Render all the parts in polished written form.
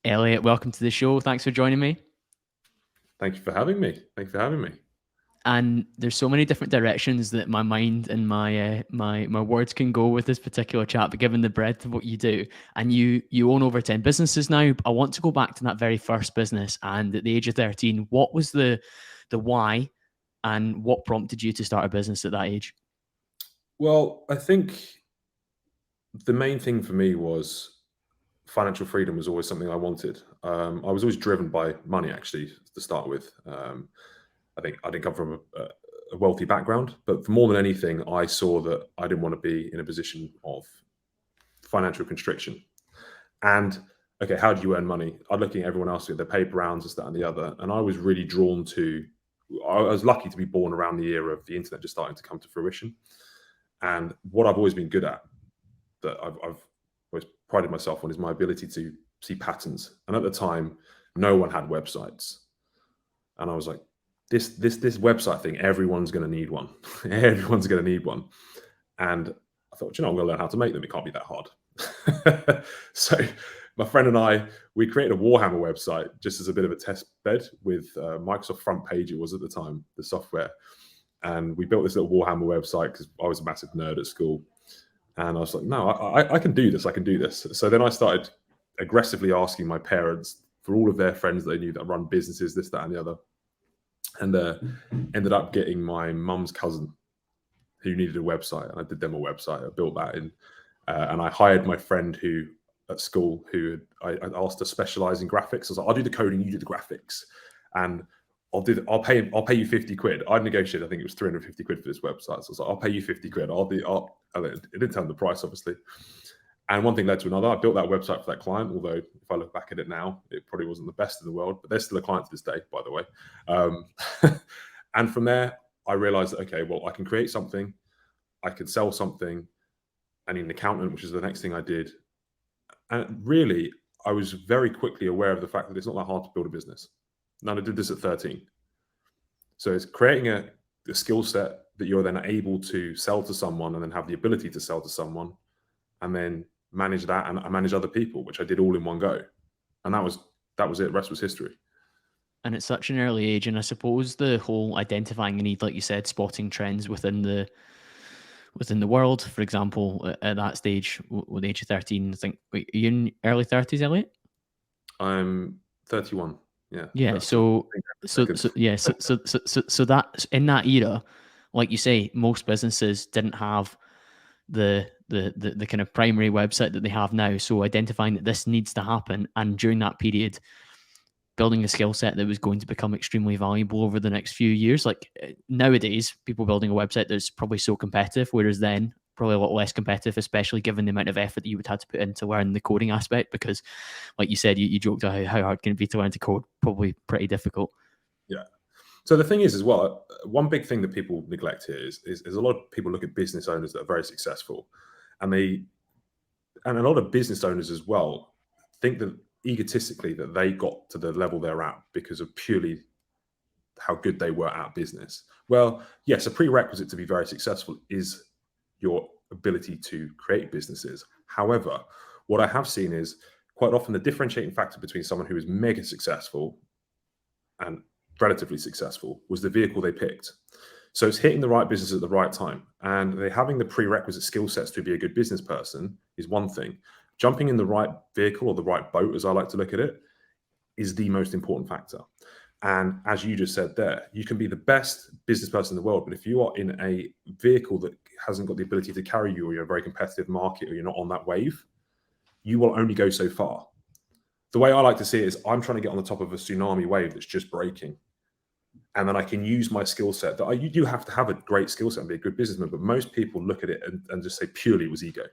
Elliot, welcome to the show. Thanks for joining me. Thank you for having me. Thanks for having me. And there's so many different directions that my mind and my words can go with this particular chat. But given the breadth of what you do, and you own over 10 businesses now, I want to go back to that very first business. And at the age of 13, what was the why, and what prompted you to start a business at that age? Well, I think the main thing for me was financial freedom was always something I wanted. I was always driven by money, actually, to start with. I think I didn't come from a wealthy background, but for more than anything, I saw that I didn't want to be in a position of financial constriction. And okay, how do you earn money? I'm looking at everyone else with their paper rounds, this, that, and the other, and I was really drawn to. I was lucky to be born around the era of the internet just starting to come to fruition. And what I've always been good at, that I've always prided myself on, is my ability to see patterns. And at the time, no one had websites, and I was like, this website thing, everyone's going to need one. Everyone's going to need one. And I thought, I'm going to learn how to make them. It can't be that hard. So my friend and I, we created a Warhammer website just as a bit of a test bed with Microsoft Front Page, it was at the time, the software. And we built this little Warhammer website because I was a massive nerd at school. And I was like, no, I can do this. I can do this. So then I started aggressively asking my parents for all of their friends they knew that run businesses, this, that, and the other. And ended up getting my mum's cousin who needed a website. And I did them a website. I built that in. And I hired my friend who at school who I asked to specialize in graphics. I was like, I'll do the coding, you do the graphics. And I'll pay you 50 quid. I negotiated, I think it was 350 quid for this website. So I was like, I'll pay you 50 quid. It didn't tell them the price, obviously. And one thing led to another. I built that website for that client, although if I look back at it now, it probably wasn't the best in the world, but they're still a client to this day, by the way. And from there, I realized that, okay, well, I can create something, I can sell something, I need an accountant, which is the next thing I did. And really, I was very quickly aware of the fact that it's not that hard to build a business. And I did this at 13. So it's creating a skill set that you're then able to sell to someone and then have the ability to sell to someone and then manage that and manage other people, which I did all in one go. And that was it. The rest was history. And at such an early age, and I suppose the whole identifying a need, like you said, spotting trends within the world. For example, at that stage, with the age of 13, I think, are you in early 30s, Elliot? I'm 31. Yeah. Yeah. So that in that era, like you say, most businesses didn't have the kind of primary website that they have now. So identifying that this needs to happen, and during that period, building a skill set that was going to become extremely valuable over the next few years. Like nowadays, people building a website that's probably so competitive, whereas then probably a lot less competitive, especially given the amount of effort that you would have to put into learn the coding aspect. Because, like you said, you joked about how hard can it be to learn to code? Probably pretty difficult. Yeah. So the thing is, as well, one big thing that people neglect here is a lot of people look at business owners that are very successful, and a lot of business owners as well think that egotistically that they got to the level they're at because of purely how good they were at business. Well, yes, a prerequisite to be very successful is your ability to create businesses. However, what I have seen is quite often the differentiating factor between someone who is mega successful and relatively successful was the vehicle they picked. So it's hitting the right business at the right time. And they having the prerequisite skill sets to be a good business person is one thing. Jumping in the right vehicle, or the right boat, as I like to look at it, is the most important factor. And as you just said there, you can be the best business person in the world, but if you are in a vehicle that hasn't got the ability to carry you, or you're a very competitive market, or you're not on that wave, you will only go so far. The way I like to see it is I'm trying to get on the top of a tsunami wave that's just breaking. And then I can use my skill set. You do have to have a great skill set and be a good businessman, but most people look at it and just say purely it was ego.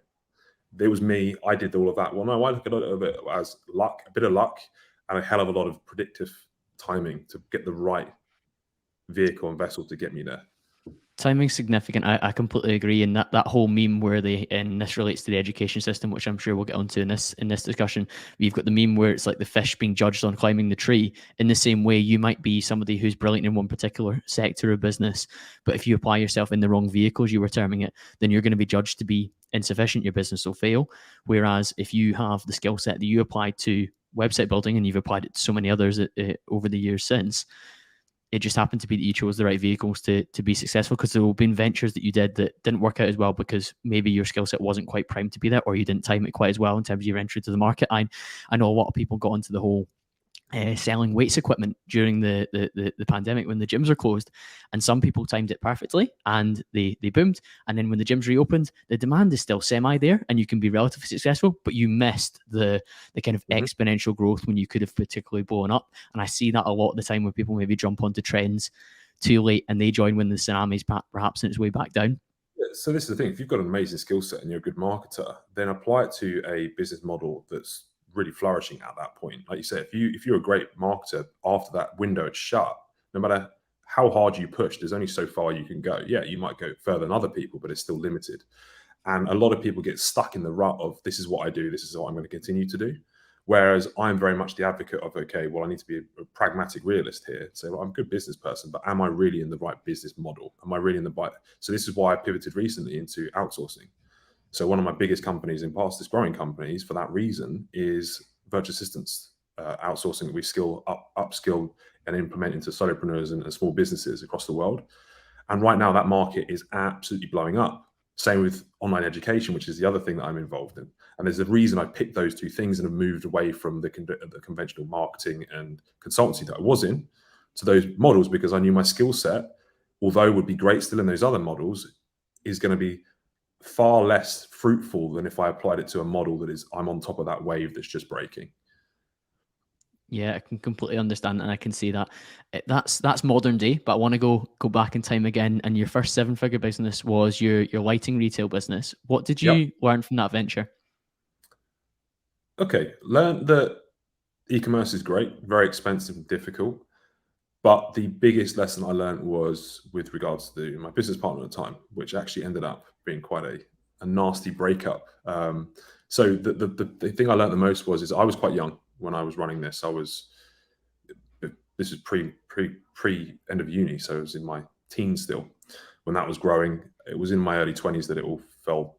It was me. I did all of that. Well, no, I look at it as luck, a bit of luck, and a hell of a lot of predictive timing to get the right vehicle and vessel to get me there. Timing's significant. I completely agree. And that whole meme where and this relates to the education system, which I'm sure we'll get onto in this discussion. You've got the meme where it's like the fish being judged on climbing the tree. In the same way, you might be somebody who's brilliant in one particular sector of business, but if you apply yourself in the wrong vehicles, you were terming it, then you're going to be judged to be insufficient. Your business will fail. Whereas if you have the skill set that you apply to website building, and you've applied it to so many others over the years since. It just happened to be that you chose the right vehicles to be successful, because there will be ventures that you did that didn't work out as well because maybe your skill set wasn't quite primed to be there, or you didn't time it quite as well in terms of your entry to the market. I know a lot of people got into the whole selling weights equipment during the pandemic when the gyms were closed, and some people timed it perfectly and they boomed. And then when the gyms reopened, the demand is still semi there and you can be relatively successful, but you missed the kind of exponential growth when you could have particularly blown up. And I see that a lot of the time when people maybe jump onto trends too late and they join when the tsunami's perhaps on its way back down. So this is the thing: if you've got an amazing skill set and you're a good marketer, then apply it to a business model that's really flourishing at that point. Like you said, if you're a great marketer after that window is shut, no matter how hard you push, there's only so far you can go. Yeah, you might go further than other people, but it's still limited. And a lot of people get stuck in the rut of, this is what I do, this is what I'm going to continue to do. Whereas I'm very much the advocate of, okay, well, I need to be a pragmatic realist here. Say, well, I'm a good business person, but am I really in the right business model? Am I really in the right? So this is why I pivoted recently into outsourcing. So one of my biggest companies and fastest growing companies for that reason is virtual assistants outsourcing that we upskill and implement into solopreneurs and small businesses across the world. And right now that market is absolutely blowing up. Same with online education, which is the other thing that I'm involved in. And there's a reason I picked those two things and have moved away from the conventional marketing and consultancy that I was in to those models, because I knew my skill set, although would be great still in those other models, is going to be far less fruitful than if I applied it to a model that is, I'm on top of that wave that's just breaking. Yeah, I can completely understand, and I can see that. That's modern day, but I want to go back in time again. And your first 7-figure business was your lighting retail business. What did you learn from that venture? Okay, learned that e-commerce is great, very expensive and difficult. But the biggest lesson I learned was with regards to my business partner at the time, which actually ended up being quite a nasty breakup. So the thing I learned the most is I was quite young when I was running this. This is pre end of uni, so I was in my teens still when that was growing. It was in my early 20s that it all fell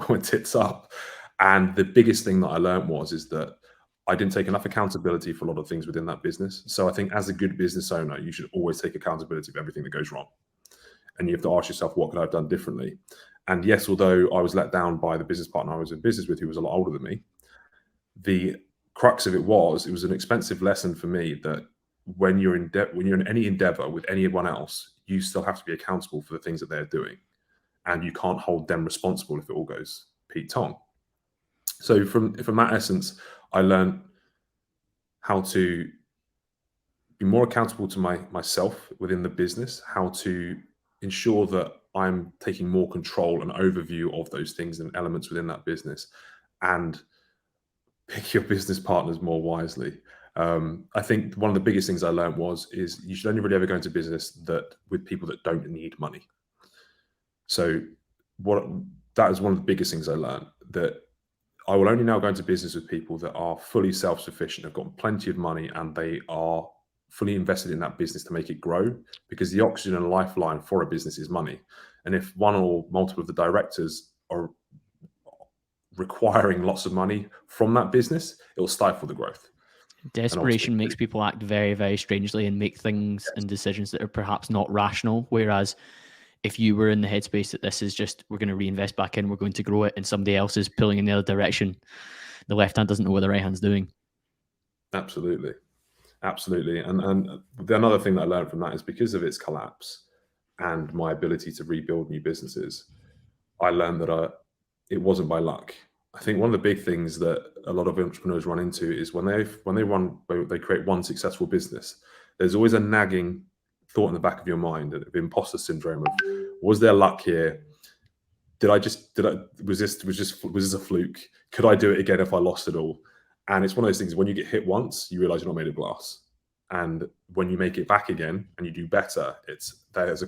went tits up. And the biggest thing that I learned is that I didn't take enough accountability for a lot of things within that business. So I think as a good business owner, you should always take accountability for everything that goes wrong. And you have to ask yourself, what could I have done differently? And yes, although I was let down by the business partner I was in business with, who was a lot older than me, the crux of it was an expensive lesson for me that when you're in any endeavor with anyone else, you still have to be accountable for the things that they're doing. And you can't hold them responsible if it all goes Pete Tong. So from that essence, I learned how to be more accountable to myself within the business, how to ensure that I'm taking more control and overview of those things and elements within that business, and pick your business partners more wisely. I think one of the biggest things I learned is you should only really ever go into business with people that don't need money. So that is one of the biggest things I learned, that I will only now go into business with people that are fully self-sufficient, have got plenty of money, and they are fully invested in that business to make it grow, because the oxygen and lifeline for a business is money. And if one or multiple of the directors are requiring lots of money from that business, it will stifle the growth. Desperation makes people act very, very strangely and make things and decisions that are perhaps not rational. Whereas if you were in the headspace that this is just, we're going to reinvest back in, we're going to grow it, and somebody else is pulling in the other direction, the left hand doesn't know what the right hand's doing. Absolutely. And another thing that I learned from that is, because of its collapse and my ability to rebuild new businesses, I learned that it wasn't by luck. I think one of the big things that a lot of entrepreneurs run into is when they create one successful business, there's always a nagging thought in the back of your mind of imposter syndrome of, was there luck here? Was this a fluke? Could I do it again if I lost it all? And it's one of those things, when you get hit once, you realize you're not made of glass. And when you make it back again and you do better, there's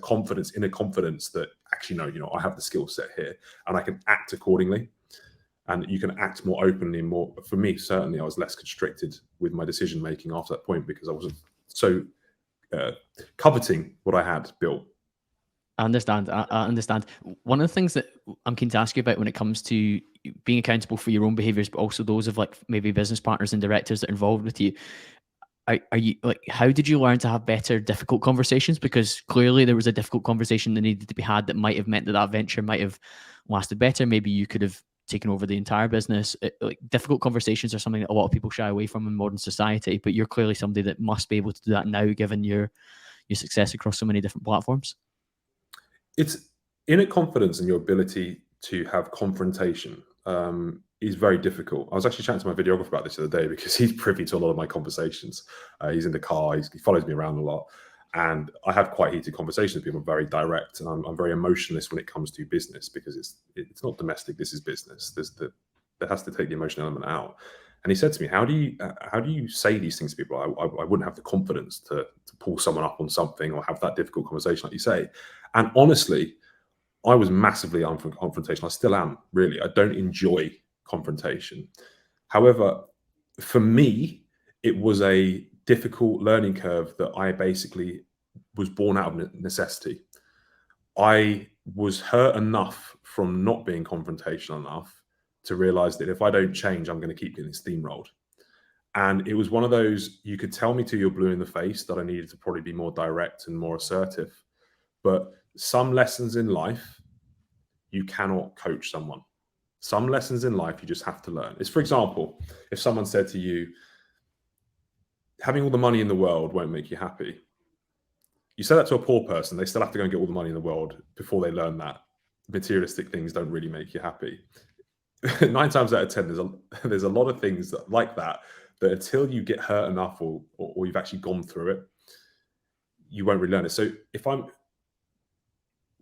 inner confidence that actually, no, I have the skill set here and I can act accordingly. And you can act more openly, more. For me, certainly, I was less constricted with my decision making after that point, because I wasn't so coveting what I had built. I understand. I understand. One of the things that I'm keen to ask you about when it comes to being accountable for your own behaviors, but also those of like maybe business partners and directors that are involved with you, are you like, how did you learn to have better difficult conversations? Because clearly there was a difficult conversation that needed to be had that might have meant that that venture might have lasted better. Maybe you could have taken over the entire business. Like difficult conversations are something that a lot of people shy away from in modern society, but you're clearly somebody that must be able to do that now, given your success across so many different platforms. It's inner confidence and your ability to have confrontation is very difficult. I was actually chatting to my videographer about this the other day because he's privy to a lot of my conversations. He's in the car, he follows me around a lot. And I have quite heated conversations with people. I'm very direct, and I'm very emotionless when it comes to business because it's not domestic. This is business. There has to take the emotional element out. And he said to me, "How do you say these things to people? I wouldn't have the confidence to pull someone up on something or have that difficult conversation, like you say." And honestly, I was massively confrontational. I still am, really. I don't enjoy confrontation. However, for me, it was a difficult learning curve that I basically was born out of necessity. I was hurt enough from not being confrontational enough to realize that if I don't change, I'm going to keep getting steamrolled. And it was one of those, you could tell me till you're blue in the face that I needed to probably be more direct and more assertive. But some lessons in life, you cannot coach someone. Some lessons in life you just have to learn. It's, for example, if someone said to you, having all the money in the world won't make you happy. You say that to a poor person, they still have to go and get all the money in the world before they learn that materialistic things don't really make you happy. 9 times out of 10, there's a lot of things like that until you get hurt enough or you've actually gone through it, you won't really learn it. So if I'm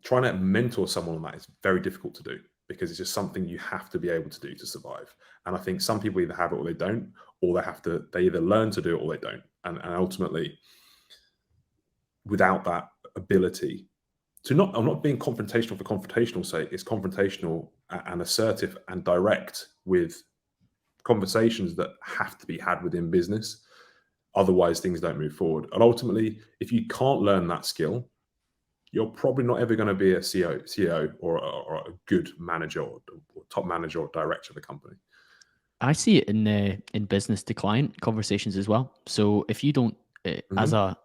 trying to mentor someone on that, it's very difficult to do because it's just something you have to be able to do to survive. And I think some people either have it or they don't, or they either learn to do it or they don't. And ultimately, without that ability to I'm not being confrontational for confrontational sake, it's confrontational and assertive and direct with conversations that have to be had within business. Otherwise, things don't move forward. And ultimately, if you can't learn that skill, you're probably not ever going to be a CEO or a good manager or top manager or director of a company. I see it in business to client conversations as well. So if you don't, as a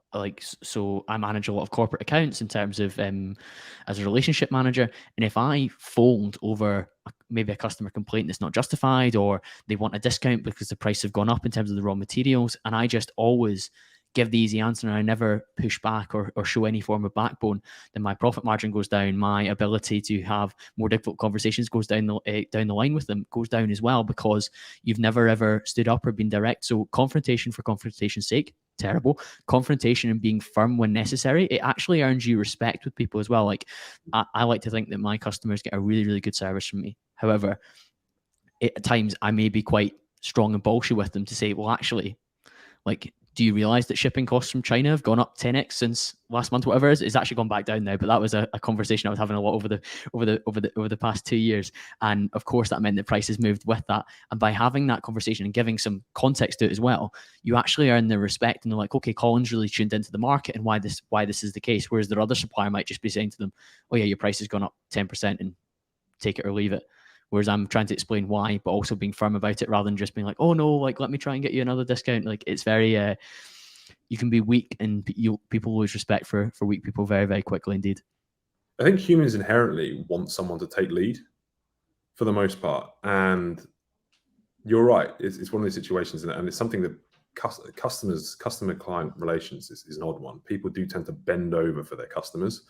so I manage a lot of corporate accounts in terms of as a relationship manager, and if I fold over maybe a customer complaint that's not justified, or they want a discount because the price have gone up in terms of the raw materials, and I just always give the easy answer and I never push back or show any form of backbone, then my profit margin goes down. My ability to have more difficult conversations goes down the line with them, goes down as well, because you've never ever stood up or been direct. So confrontation for confrontation's sake, terrible. Confrontation and being firm when necessary, it actually earns you respect with people as well. Like I like to think that my customers get a really, really good service from me. However, at times I may be quite strong and bolshy with them to say, well, actually, like, do you realize that shipping costs from China have gone up 10x since last month? Whatever it is, it's actually gone back down now. But that was a conversation I was having a lot over the past 2 years, and of course that meant that prices moved with that. And by having that conversation and giving some context to it as well, you actually earn their respect, and they're like, okay, Colin's really tuned into the market and why this is the case. Whereas their other supplier might just be saying to them, oh yeah, your price has gone up 10% and take it or leave it. Whereas I'm trying to explain why, but also being firm about it rather than just being like, oh no, like, let me try and get you another discount. Like, it's very, you can be weak and people lose respect for weak people very, very quickly indeed. I think humans inherently want someone to take lead for the most part. And you're right. It's one of these situations, and it's something that customer-client relations is an odd one. People do tend to bend over for their customers.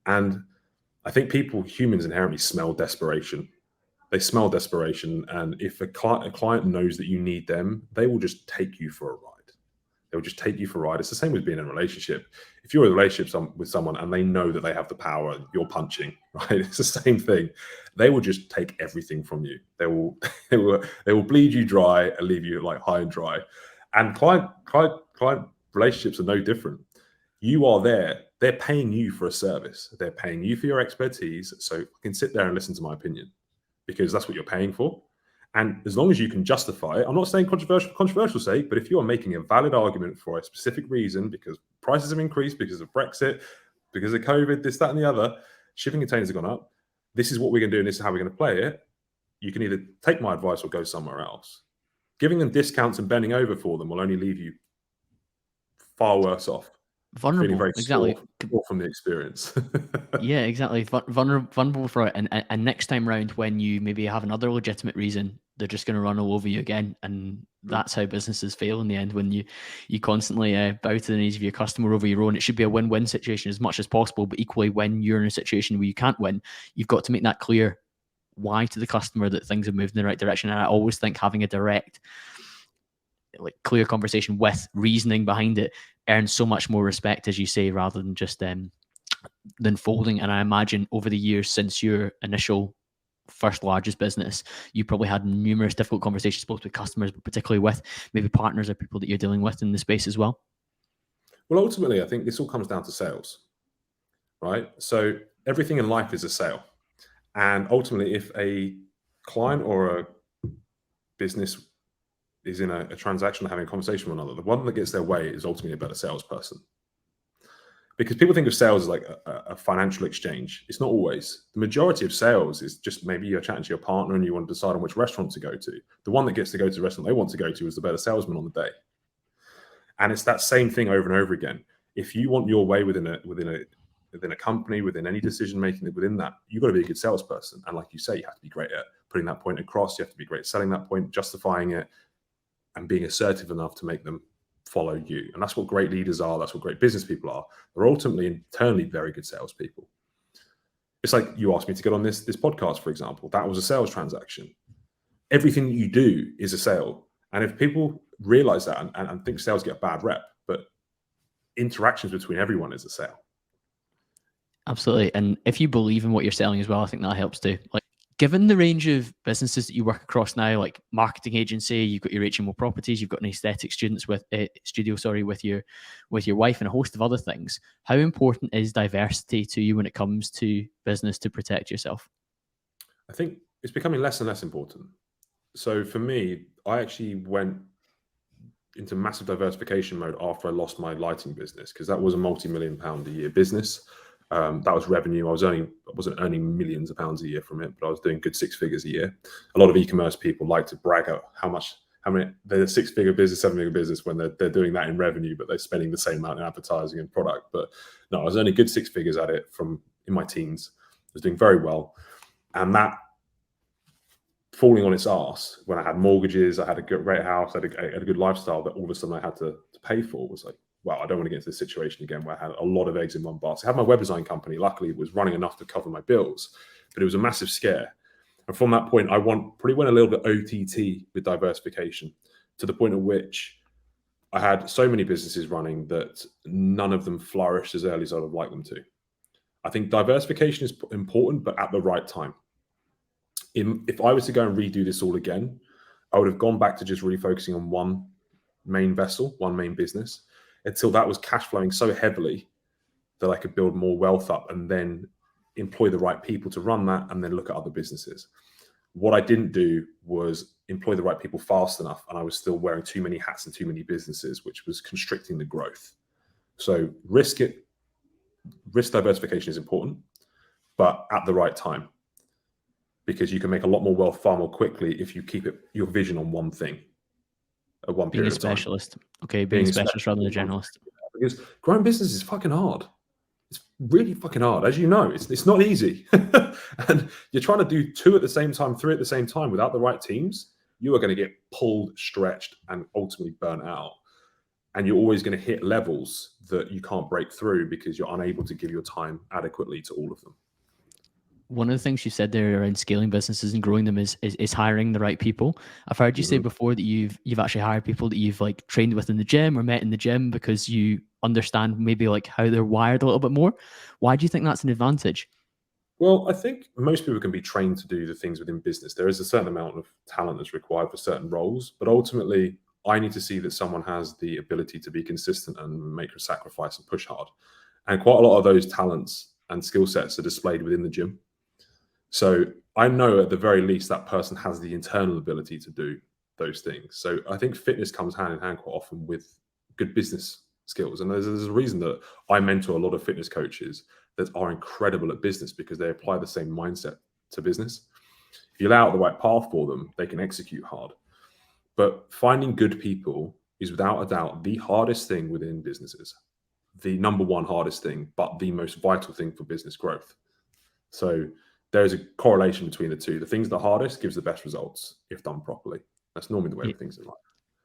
And I think humans inherently smell desperation. They smell desperation, and if a client knows that you need them, they will just take you for a ride. They'll just take you for a ride. It's the same with being in a relationship. If you're in a relationship with someone and they know that they have the power, you're punching, right? It's the same thing. They will just take everything from you. They will bleed you dry and leave you like high and dry. And client relationships are no different. You are there. They're paying you for a service. They're paying you for your expertise. So you can sit there and listen to my opinion, because that's what you're paying for. And as long as you can justify it, I'm not saying controversial sake, but if you are making a valid argument for a specific reason, because prices have increased because of Brexit, because of COVID, this, that, and the other, shipping containers have gone up. This is what we're going to do, and this is how we're going to play it. You can either take my advice or go somewhere else. Giving them discounts and bending over for them will only leave you far worse off. Vulnerable, feeling very exactly. sore from the experience. Yeah, exactly. Vulnerable for it. And next time round, when you maybe have another legitimate reason, they're just going to run all over you again. And that's how businesses fail in the end, when you constantly bow to the needs of your customer over your own. It should be a win-win situation as much as possible. But equally, when you're in a situation where you can't win, you've got to make that clear why to the customer that things have moved in the right direction. And I always think having a direct, like, clear conversation with reasoning behind it earns so much more respect, as you say, rather than just than folding. And I imagine over the years since your initial first largest business, you probably had numerous difficult conversations, both with customers, but particularly with maybe partners or people that you're dealing with in the space as well. Well, ultimately, I think this all comes down to sales, right? So everything in life is a sale. And ultimately, if a client or a business is in a transaction or having a conversation with another, the one that gets their way is ultimately a better salesperson. Because people think of sales as like a financial exchange. It's not always. The majority of sales is just maybe you're chatting to your partner and you want to decide on which restaurant to go to. The one that gets to go to the restaurant they want to go to is the better salesman on the day. And it's that same thing over and over again. If you want your way within a company, within any decision making within that, you've got to be a good salesperson. And like you say, you have to be great at putting that point across. You have to be great at selling that point, justifying it, and being assertive enough to make them follow you. And that's what great leaders are. That's what great business people are. They're ultimately internally very good salespeople. It's like you asked me to get on this podcast, for example. That was a sales transaction. Everything that you do is a sale. And if people realize that and think sales get a bad rep, but interactions between everyone is a sale. Absolutely. And if you believe in what you're selling as well, I think that helps too. Like, given the range of businesses that you work across now, like marketing agency, you've got your HMO properties, you've got an aesthetic studio with your wife, and a host of other things. How important is diversity to you when it comes to business to protect yourself? I think it's becoming less and less important. So for me, I actually went into massive diversification mode after I lost my lighting business, because that was a multi-million-pound a year business. That was revenue. I wasn't earning millions of pounds a year from it, but I was doing good six figures a year. A lot of e-commerce people like to brag out how many they're a six-figure business, seven-figure business when they're doing that in revenue, but they're spending the same amount in advertising and product. But no, I was earning good six figures at it from in my teens. I was doing very well, and that falling on its arse when I had mortgages, I had a great house, I had a good lifestyle that all of a sudden I had to pay for, was like, wow, I don't want to get into this situation again where I had a lot of eggs in one basket. I had my web design company. Luckily, it was running enough to cover my bills, but it was a massive scare. And from that point, I probably went a little bit OTT with diversification, to the point at which I had so many businesses running that none of them flourished as early as I would have liked them to. I think diversification is important, but at the right time. If I was to go and redo this all again, I would have gone back to just really focusing on one main vessel, one main business, until that was cash flowing so heavily that I could build more wealth up and then employ the right people to run that and then look at other businesses. What I didn't do was employ the right people fast enough, and I was still wearing too many hats and too many businesses, which was constricting the growth. So risk diversification is important, but at the right time, because you can make a lot more wealth far more quickly if you keep your vision on one thing at one period of time. Being a specialist. Okay, being a specialist rather than a generalist. Because growing business is fucking hard. It's really fucking hard. As you know, it's not easy. And you're trying to do two at the same time, three at the same time without the right teams, you are going to get pulled, stretched, and ultimately burnt out. And you're always going to hit levels that you can't break through because you're unable to give your time adequately to all of them. One of the things you said there around scaling businesses and growing them is hiring the right people. I've heard you say before that you've actually hired people that you've like trained with in the gym or met in the gym because you understand maybe like how they're wired a little bit more. Why do you think that's an advantage? Well, I think most people can be trained to do the things within business. There is a certain amount of talent that's required for certain roles, but ultimately I need to see that someone has the ability to be consistent and make a sacrifice and push hard. And quite a lot of those talents and skill sets are displayed within the gym. So I know at the very least that person has the internal ability to do those things. So I think fitness comes hand in hand quite often with good business skills. And there's a reason that I mentor a lot of fitness coaches that are incredible at business, because they apply the same mindset to business. If you lay out the right path for them, they can execute hard. But finding good people is without a doubt the hardest thing within businesses, the number one hardest thing, but the most vital thing for business growth. So there's a correlation between the two. The things that are hardest gives the best results if done properly. That's normally the way of things in life.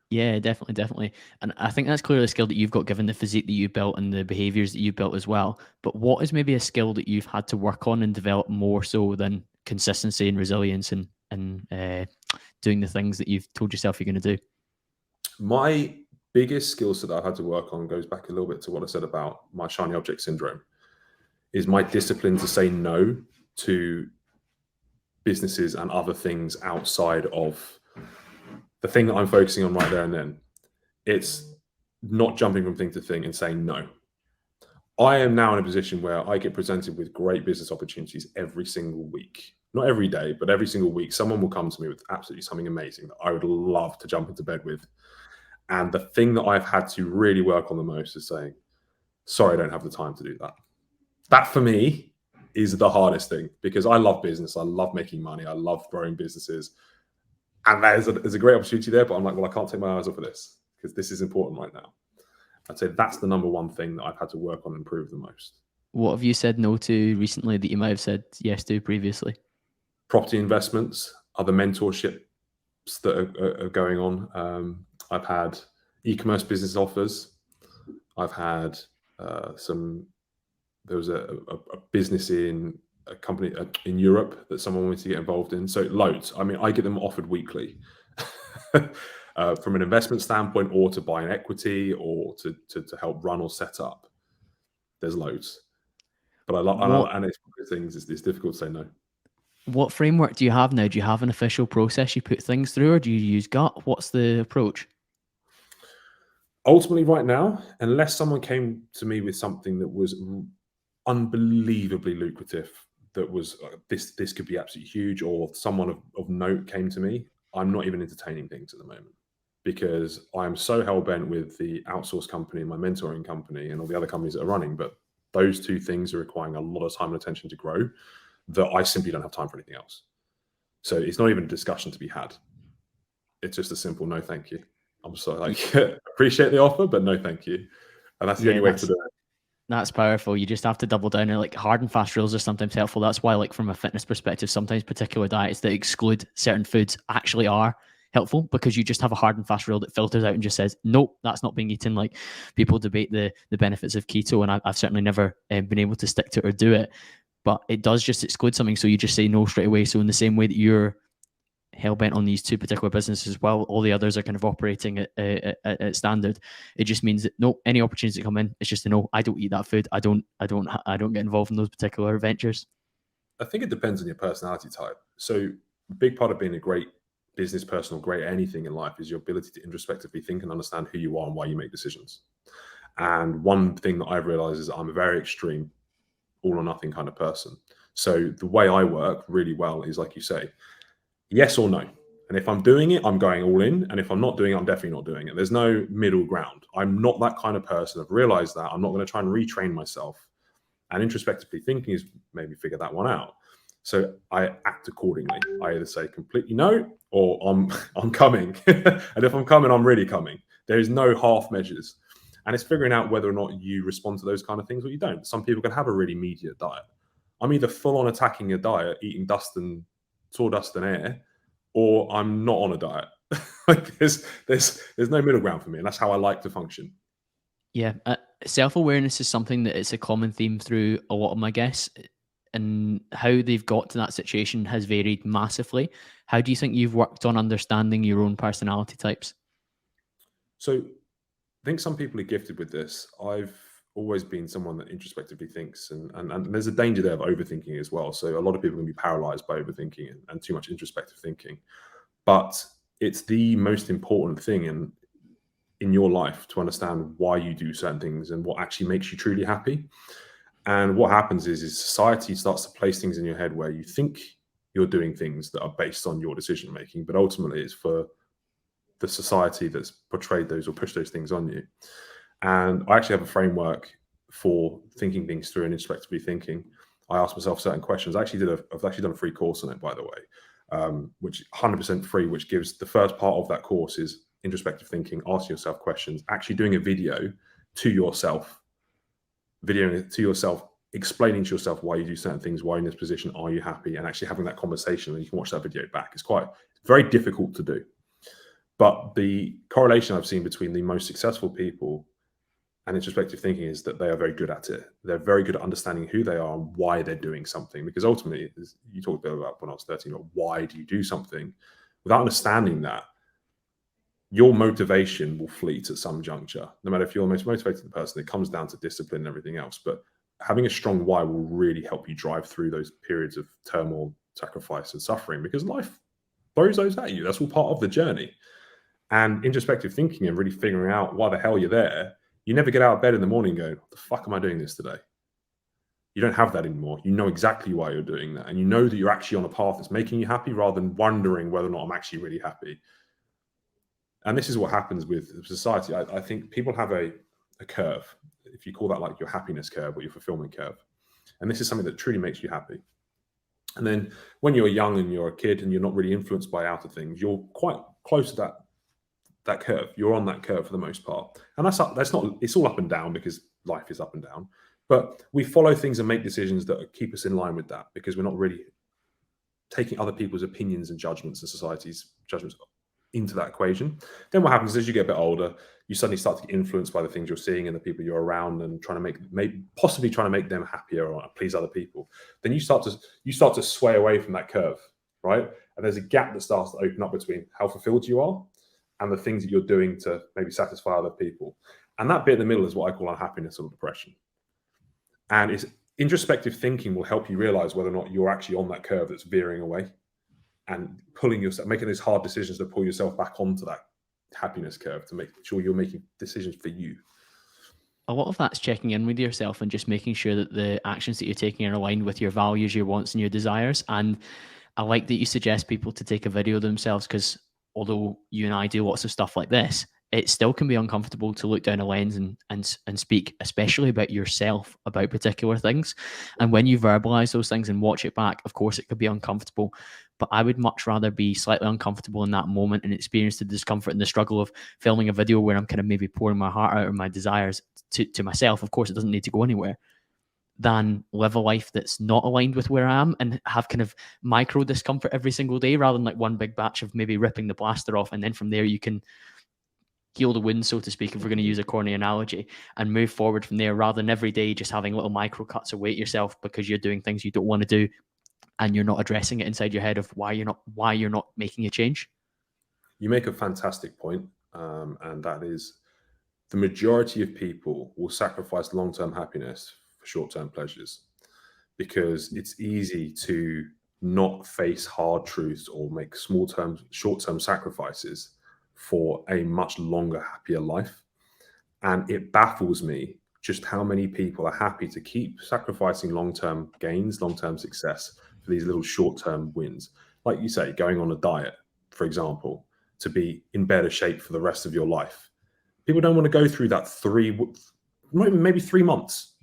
Yeah, definitely, definitely. And I think that's clearly a skill that you've got, given the physique that you built and the behaviors that you built as well. But what is maybe a skill that you've had to work on and develop more so than consistency and resilience and doing the things that you've told yourself you're going to do? My biggest skill set that I've had to work on goes back a little bit to what I said about my shiny object syndrome, is my discipline to say no to businesses and other things outside of the thing that I'm focusing on right there and then. It's not jumping from thing to thing and saying no. I am now in a position where I get presented with great business opportunities every single week. Not every day, but every single week, someone will come to me with absolutely something amazing that I would love to jump into bed with. And the thing that I've had to really work on the most is saying, sorry, I don't have the time to do that. That for me is the hardest thing, because I love business. I love making money. I love growing businesses. And there's a great opportunity there, but I'm like, well, I can't take my eyes off of this because this is important right now. I'd say that's the number one thing that I've had to work on and improve the most. What have you said no to recently that you might have said yes to previously? Property investments, other mentorships that are going on. I've had e-commerce business offers. I've had there was a business in a company in Europe that someone wanted to get involved in. So loads. I mean, I get them offered weekly from an investment standpoint, or to buy an equity, or to help run or set up. There's loads. But I love, and it's one of the things, it's difficult to say no. What framework do you have now? Do you have an official process you put things through, or do you use gut? What's the approach? Ultimately, right now, unless someone came to me with something that was unbelievably lucrative, that was this could be absolutely huge, or someone of note came to me, I'm not even entertaining things at the moment, because I'm so hell-bent with the outsourced company, my mentoring company, and all the other companies that are running. But those two things are requiring a lot of time and attention to grow, that I simply don't have time for anything else. So it's not even a discussion to be had. It's just a simple no, thank you. I'm sorry, appreciate the offer, but no, thank you. And that's the only way to do it. That's powerful. You just have to double down. And like, hard and fast rules are sometimes helpful. That's why, like, from a fitness perspective, sometimes particular diets that exclude certain foods actually are helpful, because you just have a hard and fast rule that filters out and just says, nope, that's not being eaten. Like, people debate the benefits of keto, and I've certainly never been able to stick to it or do it, but it does just exclude something. So you just say no straight away. So in the same way that you're hell-bent on these two particular businesses, while all the others are kind of operating at standard, it just means that no, any opportunities that come in, it's just a no. I don't eat that food. I don't get involved in those particular ventures. I think it depends on your personality type. So a big part of being a great business person, or great anything in life, is your ability to introspectively think and understand who you are and why you make decisions. And one thing that I've realized is I'm a very extreme, all or nothing kind of person. So the way I work really well is, like you say, yes or no. And if I'm doing it, I'm going all in. And if I'm not doing it, I'm definitely not doing it. There's no middle ground. I'm not that kind of person. I've realized that. I'm not going to try and retrain myself. And introspectively thinking is maybe figure that one out. So I act accordingly. I either say completely no, or I'm coming. And if I'm coming, I'm really coming. There is no half measures. And it's figuring out whether or not you respond to those kind of things or you don't. Some people can have a really immediate diet. I'm either full on attacking a diet, eating dust and sawdust and air, or I'm not on a diet. Like there's no middle ground for me, and that's how I like to function. Yeah, self-awareness is something that it's a common theme through a lot of my guests, and how they've got to that situation has varied massively. How do you think you've worked on understanding your own personality types? So I think some people are gifted with this. I've always been someone that introspectively thinks, and there's a danger there of overthinking as well. So a lot of people can be paralyzed by overthinking and too much introspective thinking. But it's the most important thing in your life to understand why you do certain things and what actually makes you truly happy. And what happens is society starts to place things in your head where you think you're doing things that are based on your decision making, but ultimately it's for the society that's portrayed those or pushed those things on you. And I actually have a framework for thinking things through and introspectively thinking. I ask myself certain questions. I've actually done a free course on it, by the way, which 100% free, which gives the first part of that course is introspective thinking, asking yourself questions, actually doing a video to yourself, videoing it to yourself, explaining to yourself why you do certain things, why you're in this position, are you happy, and actually having that conversation, and you can watch that video back. It's very difficult to do. But the correlation I've seen between the most successful people and introspective thinking is that they are very good at it. They're very good at understanding who they are and why they're doing something. Because ultimately, you talked about when I was 13, why do you do something? Without understanding that, your motivation will fleet at some juncture. No matter if you're the most motivated person, it comes down to discipline and everything else. But having a strong why will really help you drive through those periods of turmoil, sacrifice, and suffering, because life throws those at you. That's all part of the journey. And introspective thinking and really figuring out why the hell you're there, you never get out of bed in the morning going, what the fuck am I doing this today? You don't have that anymore. You know exactly why you're doing that. And you know that you're actually on a path that's making you happy rather than wondering whether or not I'm actually really happy. And this is what happens with society. I think people have a curve, if you call that like your happiness curve or your fulfillment curve. And this is something that truly makes you happy. And then when you're young and you're a kid and you're not really influenced by outer things, you're quite close to that curve. You're on that curve for the most part. And it's all up and down because life is up and down. But we follow things and make decisions that keep us in line with that because we're not really taking other people's opinions and judgments and society's judgments into that equation. Then what happens is as you get a bit older, you suddenly start to get influenced by the things you're seeing and the people you're around and possibly trying to make them happier or please other people. Then you start to sway away from that curve, right? And there's a gap that starts to open up between how fulfilled you are and the things that you're doing to maybe satisfy other people. And that bit in the middle is what I call unhappiness or depression. And it's introspective thinking will help you realize whether or not you're actually on that curve that's veering away and making those hard decisions to pull yourself back onto that happiness curve to make sure you're making decisions for you. A lot of that's checking in with yourself and just making sure that the actions that you're taking are aligned with your values, your wants, and your desires. And I like that you suggest people to take a video of themselves because although you and I do lots of stuff like this, it still can be uncomfortable to look down a lens and speak, especially about yourself, about particular things. And when you verbalize those things and watch it back, of course, it could be uncomfortable. But I would much rather be slightly uncomfortable in that moment and experience the discomfort and the struggle of filming a video where I'm kind of maybe pouring my heart out or my desires to myself. Of course, it doesn't need to go anywhere, than live a life that's not aligned with where I am and have kind of micro discomfort every single day rather than like one big batch of maybe ripping the blaster off. And then from there, you can heal the wound, so to speak, if we're going to use a corny analogy, and move forward from there rather than every day just having little micro cuts away at yourself because you're doing things you don't want to do and you're not addressing it inside your head of why you're not making a change. You make a fantastic point, and that is the majority of people will sacrifice long-term happiness for short-term pleasures because it's easy to not face hard truths or make short-term sacrifices for a much longer, happier life. And it baffles me just how many people are happy to keep sacrificing long-term gains, long-term success for these little short-term wins. Like you say, going on a diet, for example, to be in better shape for the rest of your life. People don't want to go through that maybe 3 months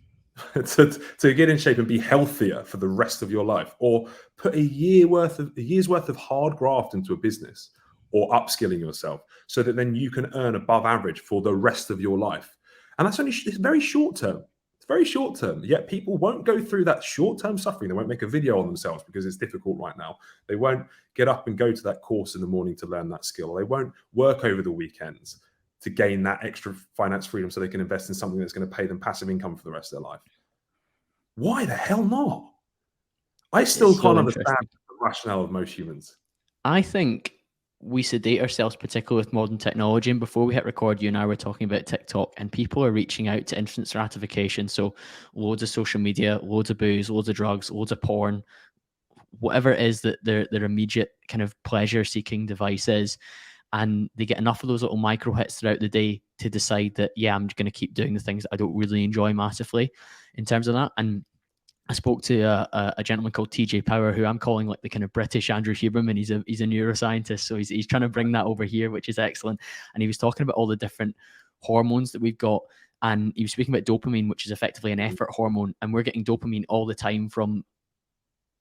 to get in shape and be healthier for the rest of your life, or put a year's worth of hard graft into a business or upskilling yourself so that then you can earn above average for the rest of your life. And it's very short term. It's very short term. Yet people won't go through that short term suffering. They won't make a video on themselves because it's difficult right now. They won't get up and go to that course in the morning to learn that skill. They won't work over the weekends to gain that extra finance freedom so they can invest in something that's going to pay them passive income for the rest of their life. Why the hell not? I still can't understand the rationale of most humans. I think we sedate ourselves, particularly with modern technology. And before we hit record, you and I were talking about TikTok, and people are reaching out to instant gratification. So loads of social media, loads of booze, loads of drugs, loads of porn, whatever it is that their immediate kind of pleasure-seeking device is. And they get enough of those little micro hits throughout the day to decide that, yeah, I'm just going to keep doing the things that I don't really enjoy massively in terms of that. And I spoke to a gentleman called TJ Power, who I'm calling like the kind of British Andrew Huberman. He's a neuroscientist, so he's trying to bring that over here, which is excellent. And he was talking about all the different hormones that we've got And he was speaking about dopamine, which is effectively an effort hormone, and we're getting dopamine all the time from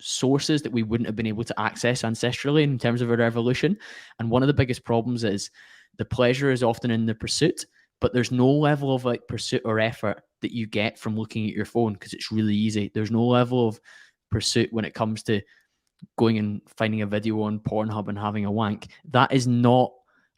sources that we wouldn't have been able to access ancestrally in terms of our evolution. And one of the biggest problems is the pleasure is often in the pursuit, but there's no level of like pursuit or effort that you get from looking at your phone because it's really easy. There's no level of pursuit when it comes to going and finding a video on Pornhub and having a wank. That is not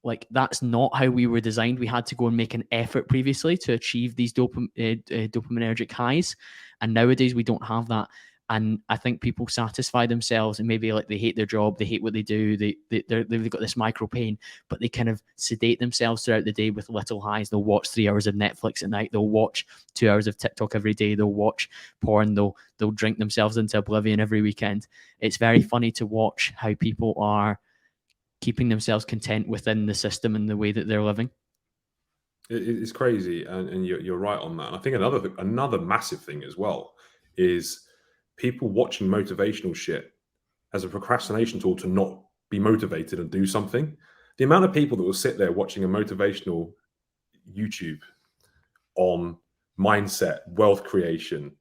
like, that's not how we were designed. We had to go and make an effort previously to achieve these dopaminergic highs, and nowadays we don't have that. And I think people satisfy themselves, and maybe like they hate their job, they hate what they do, they've got this micro pain, but they kind of sedate themselves throughout the day with little highs. They'll watch 3 hours of Netflix at night, they'll watch 2 hours of TikTok every day, they'll watch porn, they'll drink themselves into oblivion every weekend. It's very funny to watch how people are keeping themselves content within the system and the way that they're living. It's crazy, and you're right on that. And I think another massive thing as well is people watching motivational shit as a procrastination tool to not be motivated and do something. The amount of people that will sit there watching a motivational YouTube on mindset, wealth creation,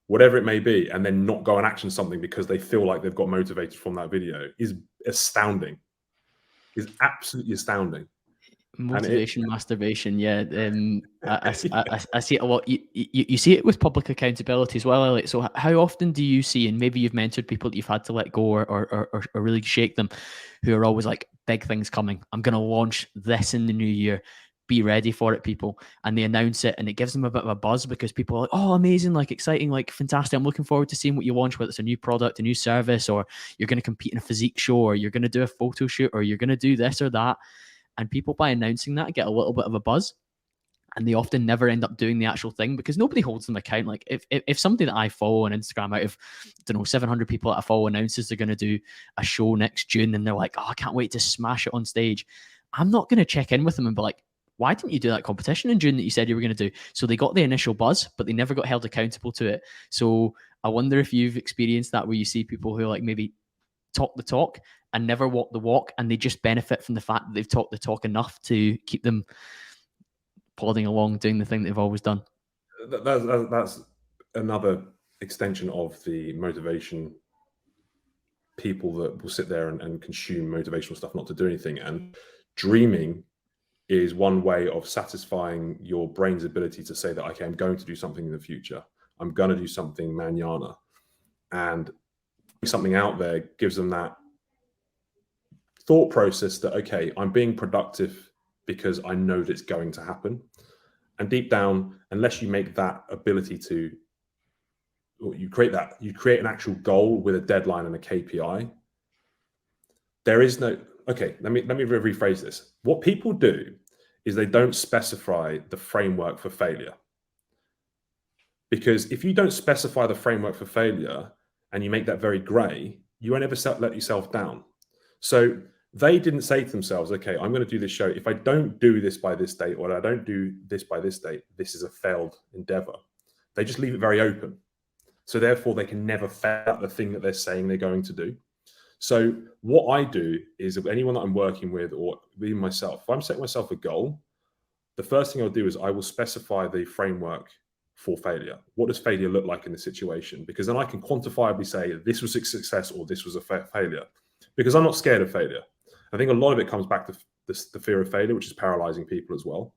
whatever it may be, and then not go and action something because they feel like they've got motivated from that video is astounding. Is absolutely astounding. Motivation, masturbation, yeah. I see it a lot. You see it with public accountability as well, Elliot. So how often do you see, and maybe you've mentored people that you've had to let go or really shake them, who are always like, big things coming, I'm going to launch this in the new year, be ready for it, people. And they announce it and it gives them a bit of a buzz because people are like, oh, amazing, like exciting, like fantastic. I'm looking forward to seeing what you launch, whether it's a new product, a new service, or you're going to compete in a physique show, or you're going to do a photo shoot, or you're going to do this or that. And people, by announcing that, get a little bit of a buzz, and they often never end up doing the actual thing because nobody holds them account. Like if somebody that I follow on Instagram, out of, I don't know, 700 people that I follow, announces they're going to do a show next June, and they're like, oh, I can't wait to smash it on stage, I'm not going to check in with them and be like, why didn't you do that competition in June that you said you were going to do? So they got the initial buzz, but they never got held accountable to it. So I wonder if you've experienced that, where you see people who like maybe talk the talk and never walk the walk, and they just benefit from the fact that they've talked the talk enough to keep them plodding along doing the thing they've always done. That's another extension of the motivation. People that will sit there and consume motivational stuff not to do anything. And dreaming is one way of satisfying your brain's ability to say that, okay, I'm going to do something in the future. I'm going to do something manana. And something out there gives them that thought process that, okay, I'm being productive because I know that it's going to happen. And deep down, unless you make that ability to, or you create an actual goal with a deadline and a KPI, there is no, okay, let me rephrase this. What people do is they don't specify the framework for failure. Because if you don't specify the framework for failure and you make that very gray, you won't ever let yourself down. So they didn't say to themselves, okay, I'm going to do this show. If I don't do this by this date, or I don't do this by this date, this is a failed endeavor. They just leave it very open. So therefore they can never fail at the thing that they're saying they're going to do. So what I do is, if anyone that I'm working with, or even myself, if I'm setting myself a goal, the first thing I'll do is I will specify the framework for failure. What does failure look like in the situation? Because then I can quantifiably say this was a success or this was a failure. Because I'm not scared of failure. I think a lot of it comes back to the fear of failure, which is paralyzing people as well.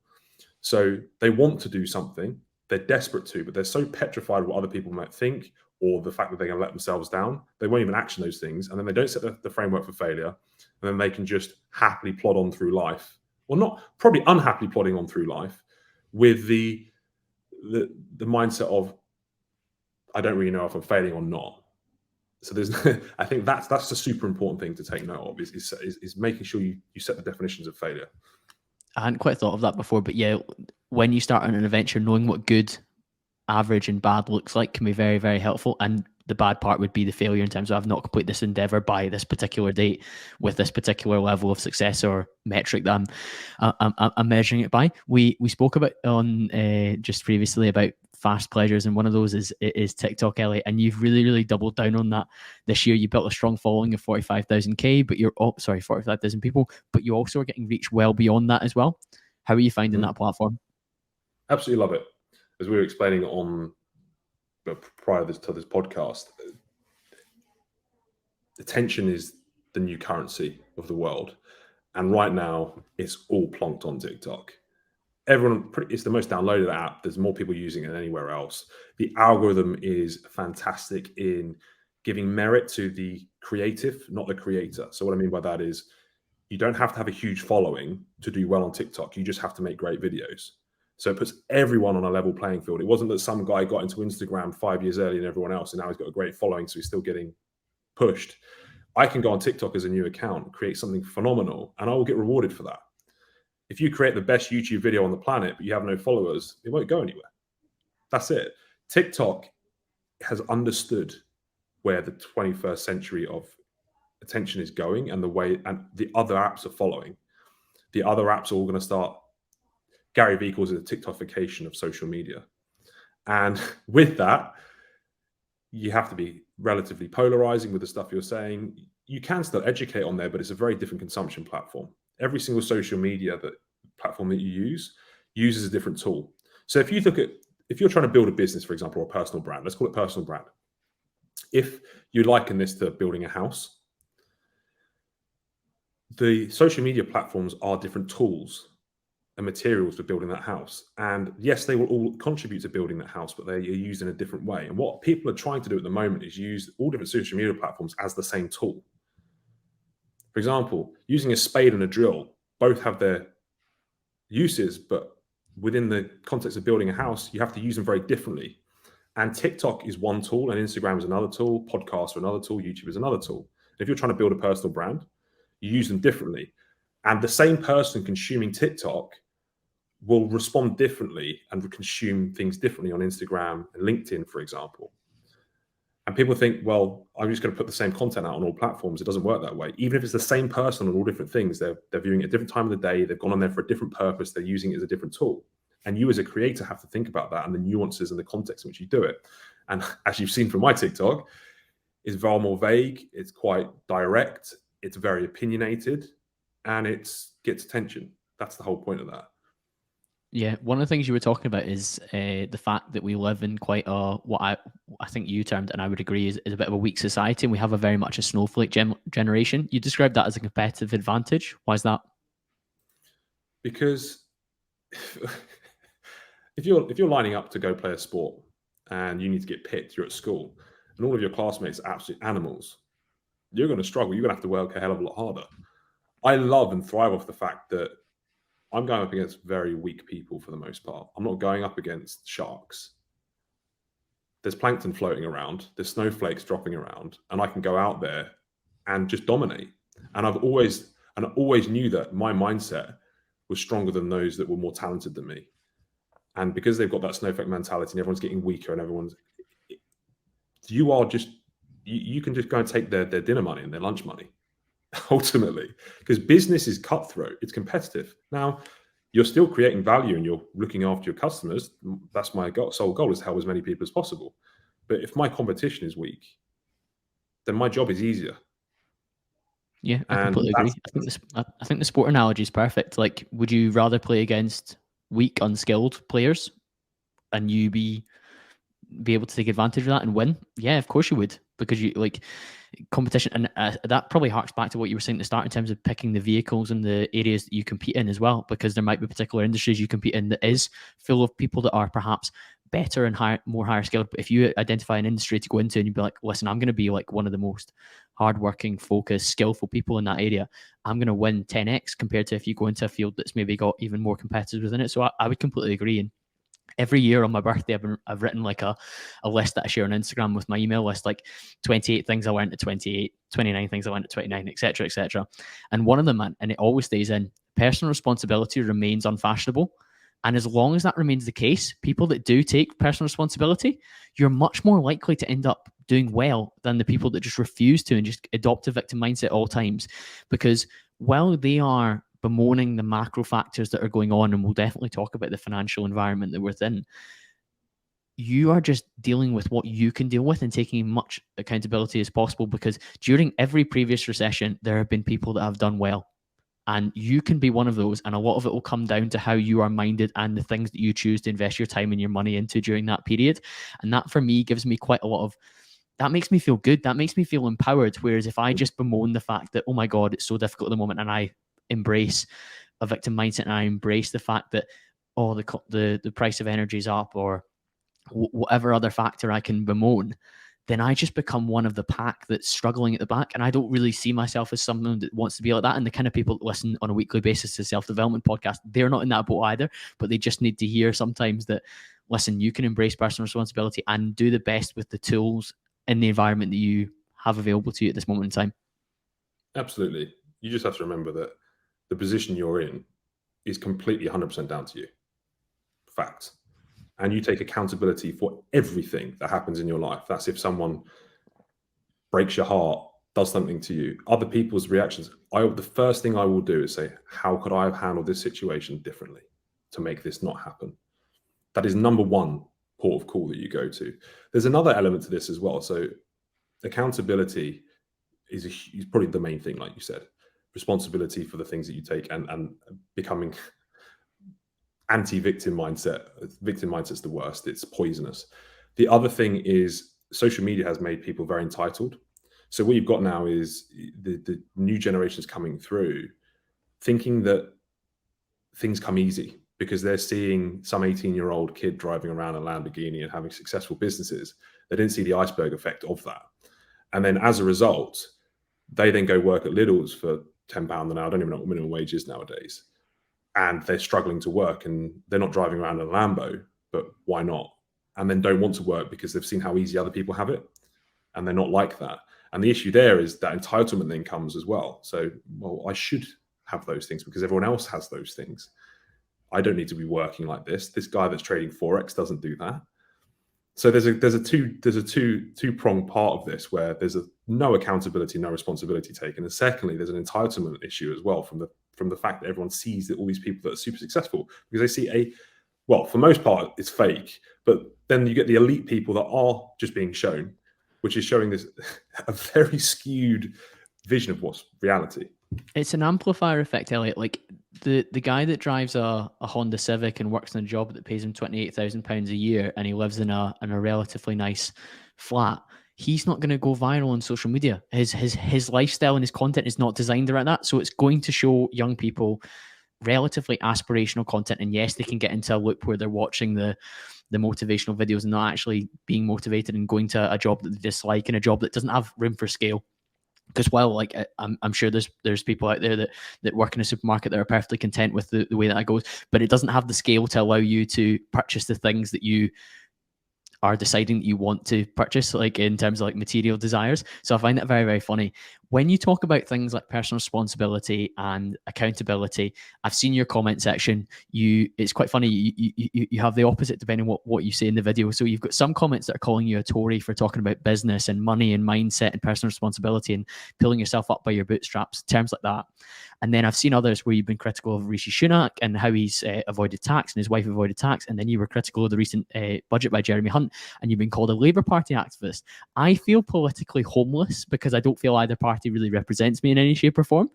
So they want to do something, they're desperate to, but they're so petrified of what other people might think, or the fact that they're going to let themselves down, they won't even action those things. And then they don't set the framework for failure. And then they can just happily plod on through life, or not, probably unhappily plodding on through life with the mindset of, I don't really know if I'm failing or not. So there's, I think that's a super important thing to take note of, is making sure you set the definitions of failure. I hadn't quite thought of that before, but yeah, when you start on an adventure, knowing what good, average, and bad looks like can be very, very helpful. And the bad part would be the failure in terms of, I've not completed this endeavor by this particular date with this particular level of success or metric that I'm measuring it by. We spoke about on just previously about fast pleasures, and one of those is TikTok, Elliot, and you've really, really doubled down on that this year. You built a strong following of 45,000 but 45,000 people, but you also are getting reach well beyond that as well. How are you finding that platform? Absolutely love it. as we were explaining on prior to this podcast, attention is the new currency of the world. And right now, it's all plonked on TikTok. It's the most downloaded app. There's more people using it than anywhere else. The algorithm is fantastic in giving merit to the creative, not the creator. So what I mean by that is you don't have to have a huge following to do well on TikTok. You just have to make great videos. So it puts everyone on a level playing field. It wasn't that some guy got into Instagram 5 years earlier than everyone else, and now he's got a great following, so he's still getting pushed. I can go on TikTok as a new account, create something phenomenal, and I will get rewarded for that. If you create the best YouTube video on the planet, but you have no followers, it won't go anywhere. That's it. TikTok has understood where the 21st century of attention is going and the way, and the other apps are following. The other apps are all going to start. Gary Vee calls it the TikTokification of social media. And with that, you have to be relatively polarizing with the stuff you're saying. You can still educate on there, but it's a very different consumption platform. Every single social media platform that you use uses a different tool. So if you're trying to build a business, for example, or a personal brand, let's call it personal brand. If you liken this to building a house, the social media platforms are different tools and materials for building that house. And yes, they will all contribute to building that house, but they are used in a different way. And what people are trying to do at the moment is use all different social media platforms as the same tool. For example, using a spade and a drill both have their uses, but within the context of building a house, you have to use them very differently. And TikTok is one tool, and Instagram is another tool, podcasts are another tool, YouTube is another tool. And if you're trying to build a personal brand, you use them differently. And the same person consuming TikTok will respond differently and consume things differently on Instagram and LinkedIn, for example. And people think, well, I'm just going to put the same content out on all platforms. It doesn't work that way. Even if it's the same person on all different things, they're viewing it at a different time of the day. They've gone on there for a different purpose. They're using it as a different tool. And you as a creator have to think about that and the nuances and the context in which you do it. And as you've seen from my TikTok, it's far more vague. It's quite direct. It's very opinionated, and it gets attention. That's the whole point of that. Yeah, one of the things you were talking about is the fact that we live in quite a, what I think you termed, and I would agree, is a bit of a weak society, and we have a very much a snowflake generation. You described that as a competitive advantage. Why is that? Because if you're lining up to go play a sport and you need to get picked, you're at school, and all of your classmates are absolute animals, you're going to struggle. You're going to have to work a hell of a lot harder. I love and thrive off the fact that I'm going up against very weak people for the most part. I'm not going up against sharks. There's plankton floating around. There's snowflakes dropping around, and I can go out there and just dominate. And I always knew that my mindset was stronger than those that were more talented than me. And because they've got that snowflake mentality and everyone's getting weaker and you can just go and take their dinner money and their lunch money. Ultimately, because business is cutthroat, it's competitive. Now, you're still creating value and you're looking after your customers. That's my sole goal, is to help as many people as possible. But if my competition is weak, then my job is easier. Yeah, I completely agree. I think the sport analogy is perfect. Like, would you rather play against weak, unskilled players and you be able to take advantage of that and win? Yeah, of course you would, because you like competition, and that probably harks back to what you were saying at the start in terms of picking the vehicles and the areas that you compete in as well, because there might be particular industries you compete in that is full of people that are perhaps better and more higher skilled. But if you identify an industry to go into and you'd be like, listen, I'm going to be like one of the most hardworking, focused, skillful people in that area, I'm going to win 10x compared to if you go into a field that's maybe got even more competitors within it. So I would completely agree. And every year on my birthday, I've written like a list that I share on Instagram with my email list, like 28 things I learned at 28, 29 things I learned at 29, etc., etc. And one of them, and it always stays in, personal responsibility remains unfashionable. And as long as that remains the case, people that do take personal responsibility, you're much more likely to end up doing well than the people that just refuse to and just adopt a victim mindset at all times. Because while they are bemoaning the macro factors that are going on, and we'll definitely talk about the financial environment that we're in, you are just dealing with what you can deal with and taking as much accountability as possible, because during every previous recession, there have been people that have done well. And you can be one of those. And a lot of it will come down to how you are minded and the things that you choose to invest your time and your money into during that period. And that for me gives me quite a lot of, that makes me feel good. That makes me feel empowered. Whereas if I just bemoan the fact that, oh my God, it's so difficult at the moment, and I embrace a victim mindset and I embrace the fact that, oh, the price of energy is up, or whatever other factor I can bemoan, then I just become one of the pack that's struggling at the back. And I don't really see myself as someone that wants to be like that. And the kind of people that listen on a weekly basis to self-development podcast, they're not in that boat either, but they just need to hear sometimes that, listen, you can embrace personal responsibility and do the best with the tools in the environment that you have available to you at this moment in time. Absolutely. You just have to remember that the position you're in is completely 100% down to you. Fact. And you take accountability for everything that happens in your life. That's if someone breaks your heart, does something to you, other people's reactions. The first thing I will do is say, how could I have handled this situation differently to make this not happen? That is number one port of call that you go to. There's another element to this as well. So accountability is probably the main thing, like you said. Responsibility for the things that you take, and becoming anti-victim mindset. Victim mindset's the worst. It's poisonous. The other thing is social media has made people very entitled. So what you've got now is the new generations coming through thinking that things come easy because they're seeing some 18-year-old kid driving around a Lamborghini and having successful businesses. They didn't see the iceberg effect of that. And then as a result, they then go work at Lidl's for £10 an hour. I don't even know what minimum wage is nowadays. And they're struggling to work, and they're not driving around in a Lambo, but why not? And then don't want to work because they've seen how easy other people have it, and they're not like that. And the issue there is that entitlement then comes as well. So, well, I should have those things because everyone else has those things. I don't need to be working like this. This guy that's trading Forex doesn't do that. So there's a two-pronged part of this where there's no accountability, no responsibility taken. And secondly, there's an entitlement issue as well from the fact that everyone sees that all these people that are super successful because they see for most part, it's fake. But then you get the elite people that are just being shown, which is showing this a very skewed vision of what's reality. It's an amplifier effect, Elliot. Like the guy that drives a Honda Civic and works in a job that pays him £28,000 a year, and he lives in a relatively nice flat, he's not going to go viral on social media. His lifestyle and his content is not designed around that. So it's going to show young people relatively aspirational content. And yes, they can get into a loop where they're watching the motivational videos and not actually being motivated and going to a job that they dislike and a job that doesn't have room for scale. Because while, like, I'm sure there's people out there that work in a supermarket that are perfectly content with the way that goes, but it doesn't have the scale to allow you to purchase the things that you are deciding that you want to purchase, like in terms of like material desires. So I find that very, very funny. When you talk about things like personal responsibility and accountability, I've seen your comment section. It's quite funny. You have the opposite depending on what you say in the video. So you've got some comments that are calling you a Tory for talking about business and money and mindset and personal responsibility and pulling yourself up by your bootstraps, terms like that. And then I've seen others where you've been critical of Rishi Sunak and how he's avoided tax and his wife avoided tax. And then you were critical of the recent budget by Jeremy Hunt, and you've been called a Labour Party activist. I feel politically homeless because I don't feel either party really represents me in any shape or form.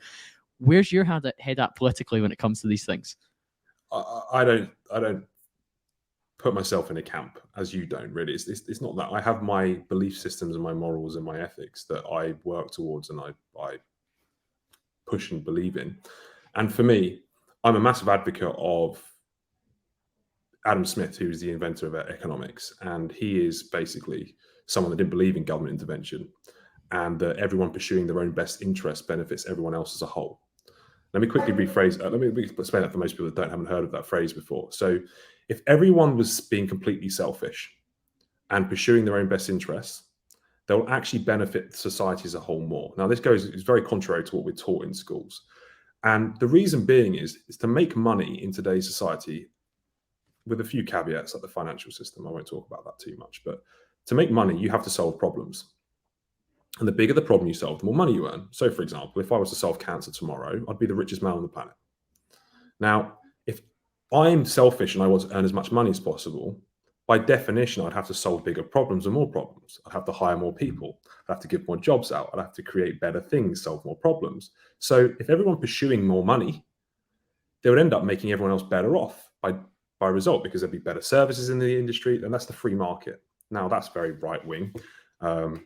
Where's your head at politically when it comes to these things? I don't put myself in a camp, as you don't really. It's not that. I have my belief systems and my morals and my ethics that I work towards and I push and believe in. And for me, I'm a massive advocate of Adam Smith, who is the inventor of economics. And he is basically someone that didn't believe in government intervention and that everyone pursuing their own best interest benefits everyone else as a whole. Let me quickly rephrase. Let me explain that for most people that haven't heard of that phrase before. So if everyone was being completely selfish and pursuing their own best interests, they'll actually benefit society as a whole more. Now, is very contrary to what we're taught in schools. And the reason being is to make money in today's society, with a few caveats like the financial system. I won't talk about that too much, but to make money, you have to solve problems. And the bigger the problem you solve, the more money you earn. So, for example, if I was to solve cancer tomorrow, I'd be the richest man on the planet. Now, if I'm selfish and I want to earn as much money as possible, by definition, I'd have to solve bigger problems and more problems. I'd have to hire more people. I'd have to give more jobs out. I'd have to create better things, solve more problems. So if everyone pursuing more money, they would end up making everyone else better off by result, because there'd be better services in the industry, and that's the free market. Now, that's very right-wing,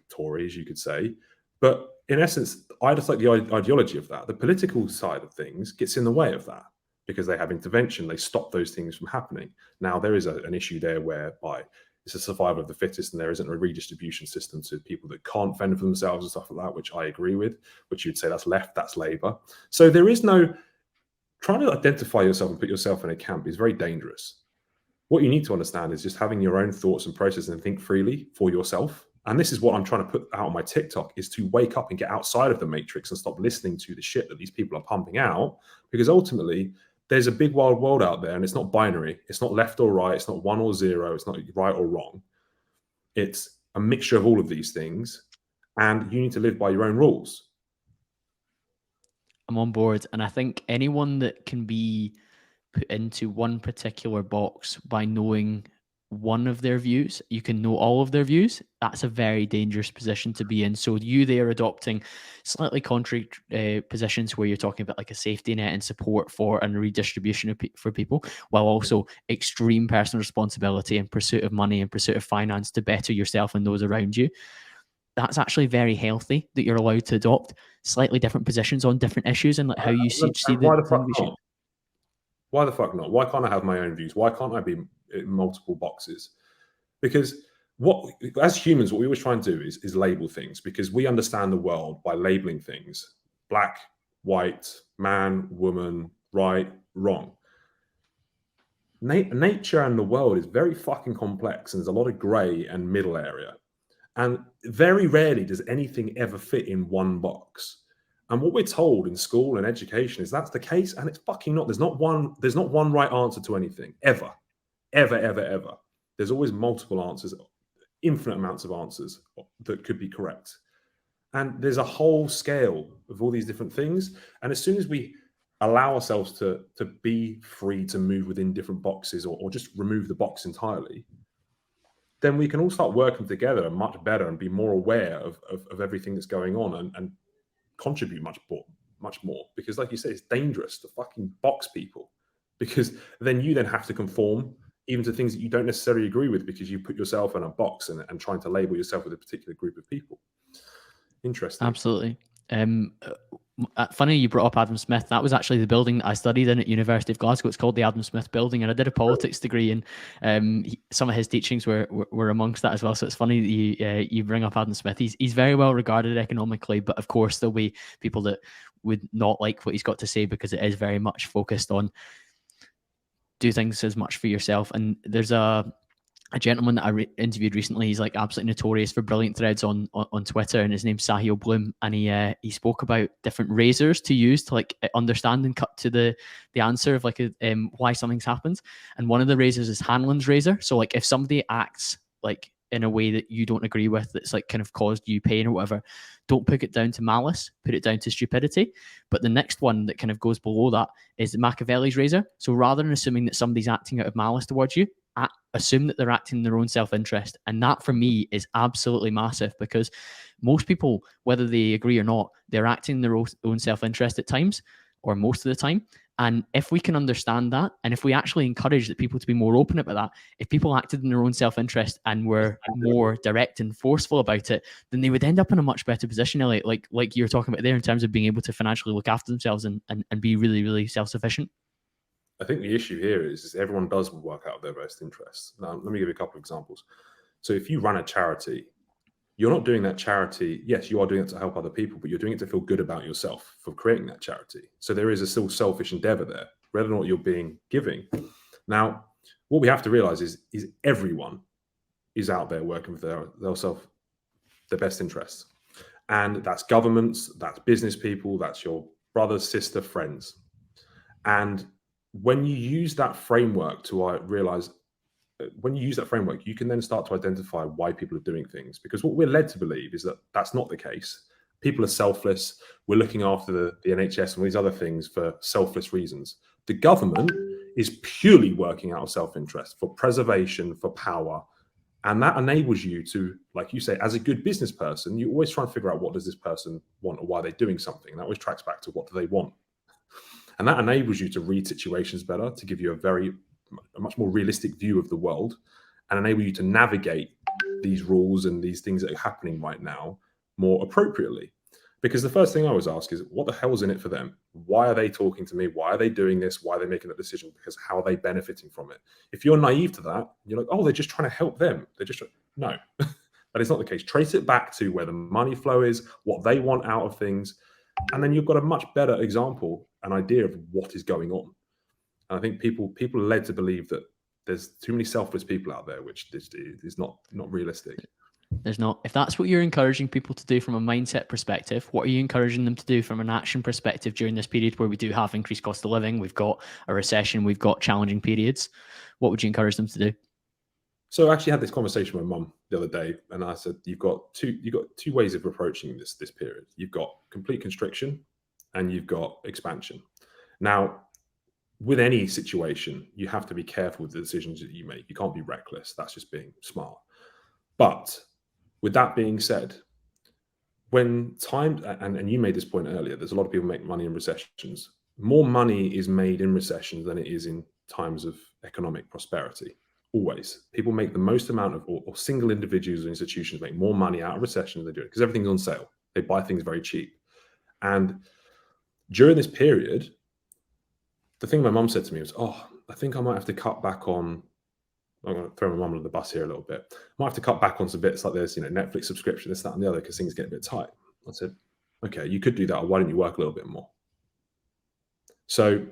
Tories, you could say. But in essence, I just like the ideology of that. The political side of things gets in the way of that because they have intervention. They stop those things from happening. Now, there is an issue there whereby it's a survival of the fittest, and there isn't a redistribution system to people that can't fend for themselves and stuff like that, which I agree with, which you'd say that's left, that's Labour. So there is no... Trying to identify yourself and put yourself in a camp is very dangerous. What you need to understand is just having your own thoughts and processes and think freely for yourself. And this is what I'm trying to put out on my TikTok, is to wake up and get outside of the matrix and stop listening to the shit that these people are pumping out, because ultimately there's a big wild world out there, and it's not binary. It's not left or right. It's not 1 or 0. It's not right or wrong. It's a mixture of all of these things, and you need to live by your own rules. I'm on board. And I think anyone that can be put into one particular box by knowing one of their views, you can know all of their views. That's a very dangerous position to be in. So you there adopting slightly contrary positions where you're talking about like a safety net and support for and redistribution for people, while also extreme personal responsibility and pursuit of money and pursuit of finance to better yourself and those around you. That's actually very healthy that you're allowed to adopt slightly different positions on different issues and like how you see why the fuck not? Why the fuck not? Why can't I have my own views? Why can't I be in multiple boxes? Because as humans, what we always try and do is label things, because we understand the world by labeling things: black, white, man, woman, right, wrong. Nature and the world is very fucking complex, and there's a lot of gray and middle area. And very rarely does anything ever fit in one box. And what we're told in school and education is that's the case, and it's fucking not. There's not one right answer to anything, ever. Ever, ever, ever. There's always multiple answers, infinite amounts of answers that could be correct. And there's a whole scale of all these different things. And as soon as we allow ourselves to be free to move within different boxes, or just remove the box entirely, then we can all start working together much better and be more aware of everything that's going on, and contribute much more. Because like you say, it's dangerous to fucking box people, because then you have to conform even to things that you don't necessarily agree with, because you put yourself in a box and trying to label yourself with a particular group of people. Interesting. Absolutely. Funny you brought up Adam Smith. That was actually the building that I studied in at University of Glasgow. It's called the Adam Smith Building, and I did a politics degree, and some of his teachings were amongst that as well. So it's funny that you bring up Adam Smith. He's very well regarded economically, but of course there'll be people that would not like what he's got to say, because it is very much focused on do things as much for yourself. And there's a gentleman that I interviewed recently. He's like absolutely notorious for brilliant threads on Twitter, and his name's Sahil Bloom. And he spoke about different razors to use to like understand and cut to the answer of like why something's happened. And one of the razors is Hanlon's razor. So like if somebody acts like in a way that you don't agree with, that's like kind of caused you pain or whatever, don't put it down to malice, put it down to stupidity. But the next one that kind of goes below that is Machiavelli's razor. So rather than assuming that somebody's acting out of malice towards you, assume that they're acting in their own self-interest. And that for me is absolutely massive, because most people, whether they agree or not, they're acting in their own self-interest at times, or most of the time. And if we can understand that, and if we actually encourage that people to be more open about that, if people acted in their own self-interest and were more direct and forceful about it, then they would end up in a much better position, Elliot, like you're talking about there, in terms of being able to financially look after themselves and be really, really self-sufficient. I think the issue here is everyone does work out their best interests. Now, let me give you a couple of examples. So if you run a charity, you're not doing that charity. Yes, you are doing it to help other people, but you're doing it to feel good about yourself for creating that charity. So there is a still selfish endeavor there, whether or not you're being giving. Now, what we have to realize is everyone is out there working with their best interests. And that's governments, that's business people, that's your brother, sister, friends. And when you use that framework you can then start to identify why people are doing things. Because what we're led to believe is that that's not the case. People are selfless. We're looking after the NHS and all these other things for selfless reasons. The government is purely working out of self-interest for preservation, for power. And that enables you to, like you say, as a good business person, you always try and figure out what does this person want or why they're doing something. And that always tracks back to what do they want. And that enables you to read situations better, to give you a much more realistic view of the world, and enable you to navigate these rules and these things that are happening right now more appropriately. Because the first thing I always ask is, what the hell's in it for them? Why are they talking to me? Why are they doing this? Why are they making that decision? Because how are they benefiting from it? If you're naive to that, you're like, oh, they're just trying to help them. No, that is not the case. Trace it back to where the money flow is, what they want out of things. And then you've got a much better example, an idea of what is going on. And I think people are led to believe that there's too many selfless people out there, which is not realistic. There's not. If that's what you're encouraging people to do from a mindset perspective, what are you encouraging them to do from an action perspective during this period where we do have increased cost of living, we've got a recession, we've got challenging periods? What would you encourage them to do? So I actually had this conversation with Mum the other day, and I said, you've got two ways of approaching this period. You've got complete constriction and you've got expansion. Now, with any situation, you have to be careful with the decisions that you make. You can't be reckless. That's just being smart. But with that being said, when time, and you made this point earlier, there's a lot of people make money in recessions. More money is made in recessions than it is in times of economic prosperity. Always. People make the most amount of, or single individuals or institutions make more money out of recession than they do it because everything's on sale. They buy things very cheap. And during this period, the thing my mum said to me was, oh, I think I might have to cut back on, I'm going to throw my mum under the bus here a little bit. I might have to cut back on some bits like this, Netflix subscription, this, that, and the other, because things get a bit tight. I said, okay, you could do that. Or why don't you work a little bit more? So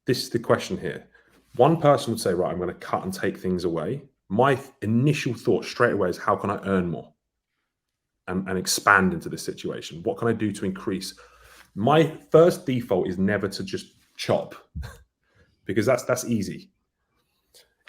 this is the question here. One person would say, right, I'm going to cut and take things away. My initial thought straight away is, how can I earn more and expand into this situation? What can I do to increase? My first default is never to just chop, because that's easy.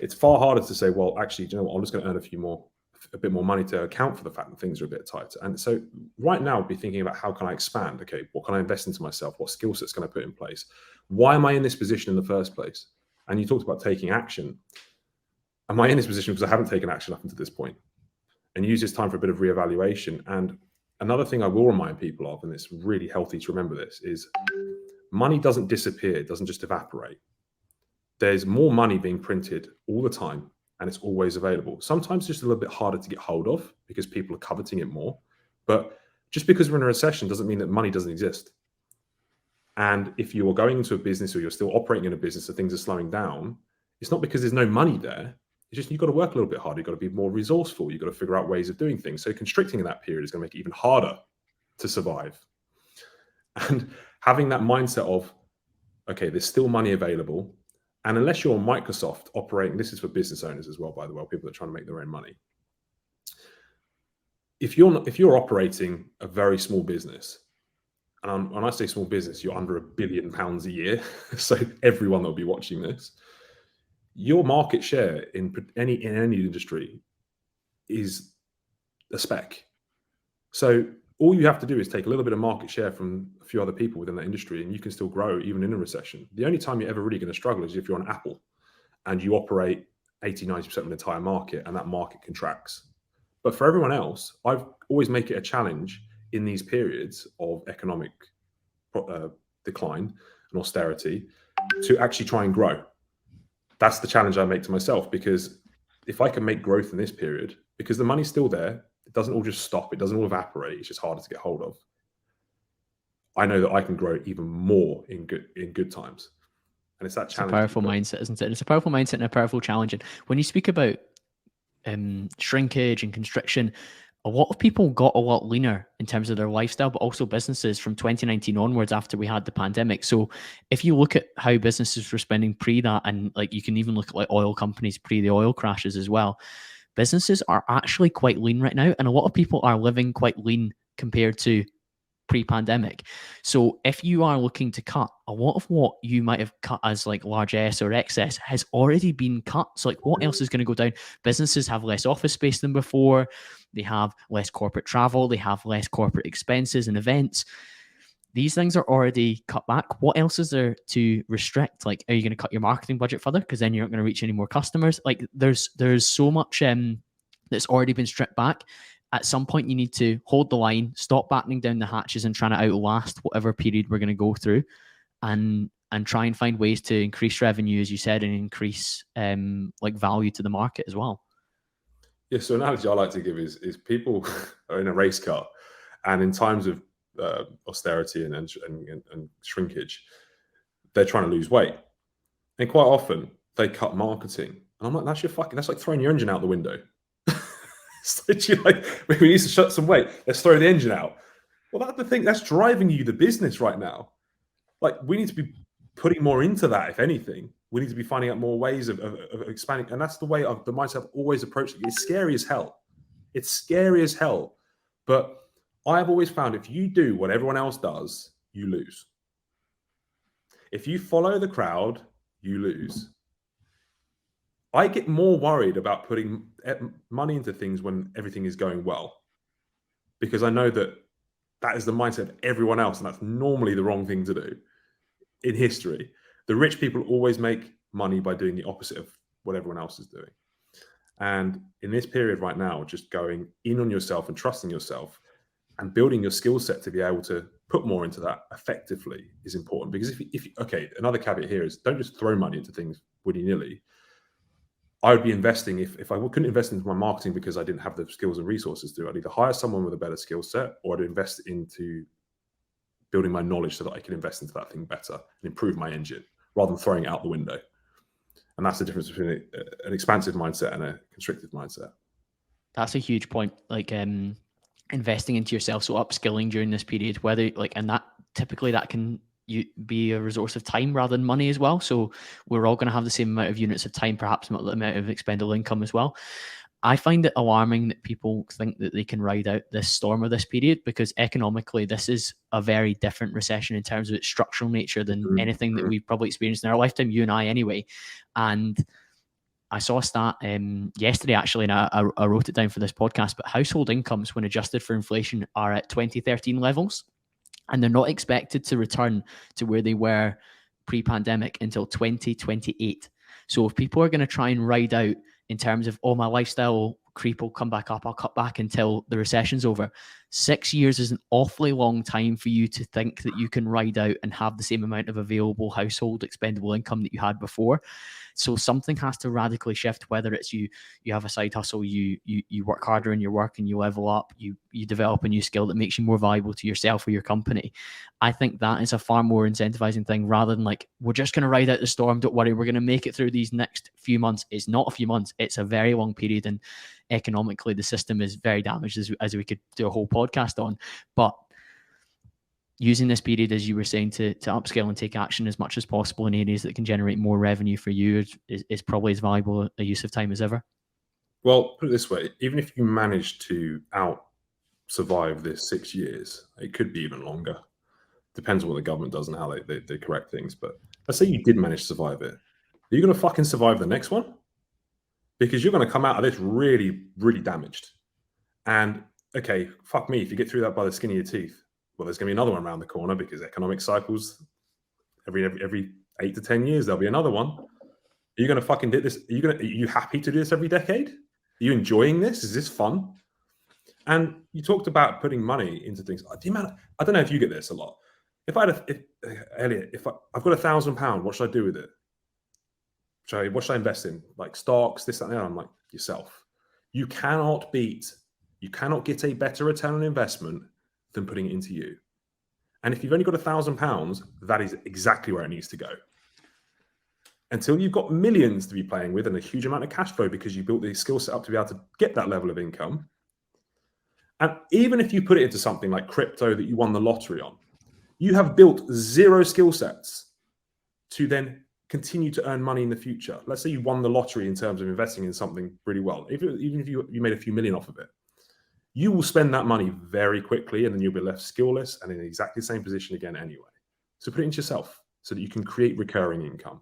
It's far harder to say, well, actually, do you know what? I'm just going to earn a bit more money to account for the fact that things are a bit tighter. And so right now, I'd be thinking about, how can I expand? Okay, what can I invest into myself? What skill sets can I put in place? Why am I in this position in the first place? And you talked about taking action. Am I in this position because I haven't taken action up until this point? And use this time for a bit of reevaluation. And another thing I will remind people of, and it's really healthy to remember this, is money doesn't disappear. It doesn't just evaporate. There's more money being printed all the time, and it's always available. Sometimes just a little bit harder to get hold of because people are coveting it more. But just because we're in a recession doesn't mean that money doesn't exist. And if you are going into a business, or you're still operating in a business and things are slowing down, it's not because there's no money there. It's just, you've got to work a little bit harder. You've got to be more resourceful. You've got to figure out ways of doing things. So constricting in that period is going to make it even harder to survive. And having that mindset of, okay, there's still money available. And unless you're Microsoft operating, this is for business owners as well, by the way, people that are trying to make their own money. If you're operating a very small business, and when I say small business, you're under £1 billion a year. So everyone that will be watching this, your market share in any industry is a speck. So all you have to do is take a little bit of market share from a few other people within that industry, and you can still grow even in a recession. The only time you're ever really going to struggle is if you're on Apple and you operate 80-90% of the entire market and that market contracts. But for everyone else, I've always make it a challenge in these periods of economic decline and austerity to actually try and grow. That's the challenge I make to myself, because if I can make growth in this period, because the money's still there, it doesn't all just stop, it doesn't all evaporate, it's just harder to get hold of. I know that I can grow even more in good times. And it's that challenge. It's a powerful mindset, isn't it? It's a powerful mindset and a powerful challenge. And when you speak about shrinkage and constriction, a lot of people got a lot leaner in terms of their lifestyle, but also businesses from 2019 onwards after we had the pandemic. So if you look at how businesses were spending pre that, and like you can even look at like oil companies pre the oil crashes as well, businesses are actually quite lean right now. And a lot of people are living quite lean compared to pre-pandemic. So if you are looking to cut, a lot of what you might have cut as like largesse or excess has already been cut. So like, what else is going to go down? Businesses have less office space than before. They have less corporate travel. They have less corporate expenses and events. these things are already cut back. What else is there to restrict? Like, are you going to cut your marketing budget further because then you're not going to reach any more customers? Like, there's so much that's already been stripped back. At some point, you need to hold the line, stop battening down the hatches and trying to outlast whatever period we're going to go through, and try and find ways to increase revenue, as you said, and increase like value to the market as well. Yeah, so an analogy I like to give is people are in a race car, and in times of austerity and shrinkage, they're trying to lose weight, and quite often they cut marketing. And I'm like, that's like throwing your engine out the window. It's literally like, we need to shut some weight. Let's throw the engine out. Well, that's the thing. That's driving you the business right now. Like, we need to be putting more into that. If anything, we need to be finding out more ways of expanding. And that's the way the mindset I've always approached it. It's scary as hell. It's scary as hell. But I've always found if you do what everyone else does, you lose. If you follow the crowd, you lose. I get more worried about putting money into things when everything is going well, because I know that is the mindset of everyone else, and that's normally the wrong thing to do. In history, the rich people always make money by doing the opposite of what everyone else is doing. And in this period right now, just going in on yourself and trusting yourself and building your skill set to be able to put more into that effectively is important. Because okay, another caveat here is don't just throw money into things willy-nilly. I would be investing if I couldn't invest into my marketing because I didn't have the skills and resources to. I'd either hire someone with a better skill set, or I'd invest into building my knowledge so that I can invest into that thing better and improve my engine rather than throwing it out the window. And that's the difference between an expansive mindset and a constrictive mindset. That's a huge point. Like investing into yourself, so upskilling during this period, whether like, and that typically that can be a resource of time rather than money as well. So we're all going to have the same amount of units of time, perhaps not the amount of expendable income as well. I find it alarming that people think that they can ride out this storm or this period, because economically, this is a very different recession in terms of its structural nature than anything that we've probably experienced in our lifetime, you and I anyway. And I saw a stat yesterday, actually, and I wrote it down for this podcast, but household incomes, when adjusted for inflation, are at 2013 levels, and they're not expected to return to where they were pre-pandemic until 2028. So if people are going to try and ride out in terms of, oh, my lifestyle creep will come back up, I'll cut back until the recession's over. 6 years is an awfully long time for you to think that you can ride out and have the same amount of available household expendable income that you had before. So something has to radically shift, whether it's you have a side hustle, you work harder in your work and you level up, you develop a new skill that makes you more valuable to yourself or your company. I think that is a far more incentivizing thing, rather than like, we're just going to ride out the storm, don't worry, we're going to make it through these next few months. It's not a few months, it's a very long period, and economically the system is very damaged, as we could do a whole podcast on. But using this period, as you were saying, to upscale and take action as much as possible in areas that can generate more revenue for you is probably as valuable a use of time as ever. Well, put it this way, even if you manage to survive this 6 years, it could be even longer. Depends on what the government does and how they correct things. But let's say you did manage to survive it. Are you going to fucking survive the next one? Because you're going to come out of this really, really damaged. And okay, fuck me, if you get through that by the skin of your teeth, well, there's going to be another one around the corner, because economic cycles, every 8 to 10 years, there'll be another one. Are you going to fucking do this? Are you happy to do this every decade? Are you enjoying this? Is this fun? And you talked about putting money into things. I don't know if you get this a lot. Elliot, if I've got £1,000, what should I do with it? What should I invest in? Like stocks, this, that, and the other. I'm like, yourself. You cannot get a better return on investment than putting it into you. And if you've only got £1,000, that is exactly where it needs to go. Until you've got millions to be playing with and a huge amount of cash flow because you built the skill set up to be able to get that level of income. And even if you put it into something like crypto that you won the lottery on, you have built zero skill sets to then continue to earn money in the future. Let's say you won the lottery in terms of investing in something really well. Even if you made a few million off of it, you will spend that money very quickly, and then you'll be left skillless and in exactly the same position again anyway. So put it into yourself so that you can create recurring income.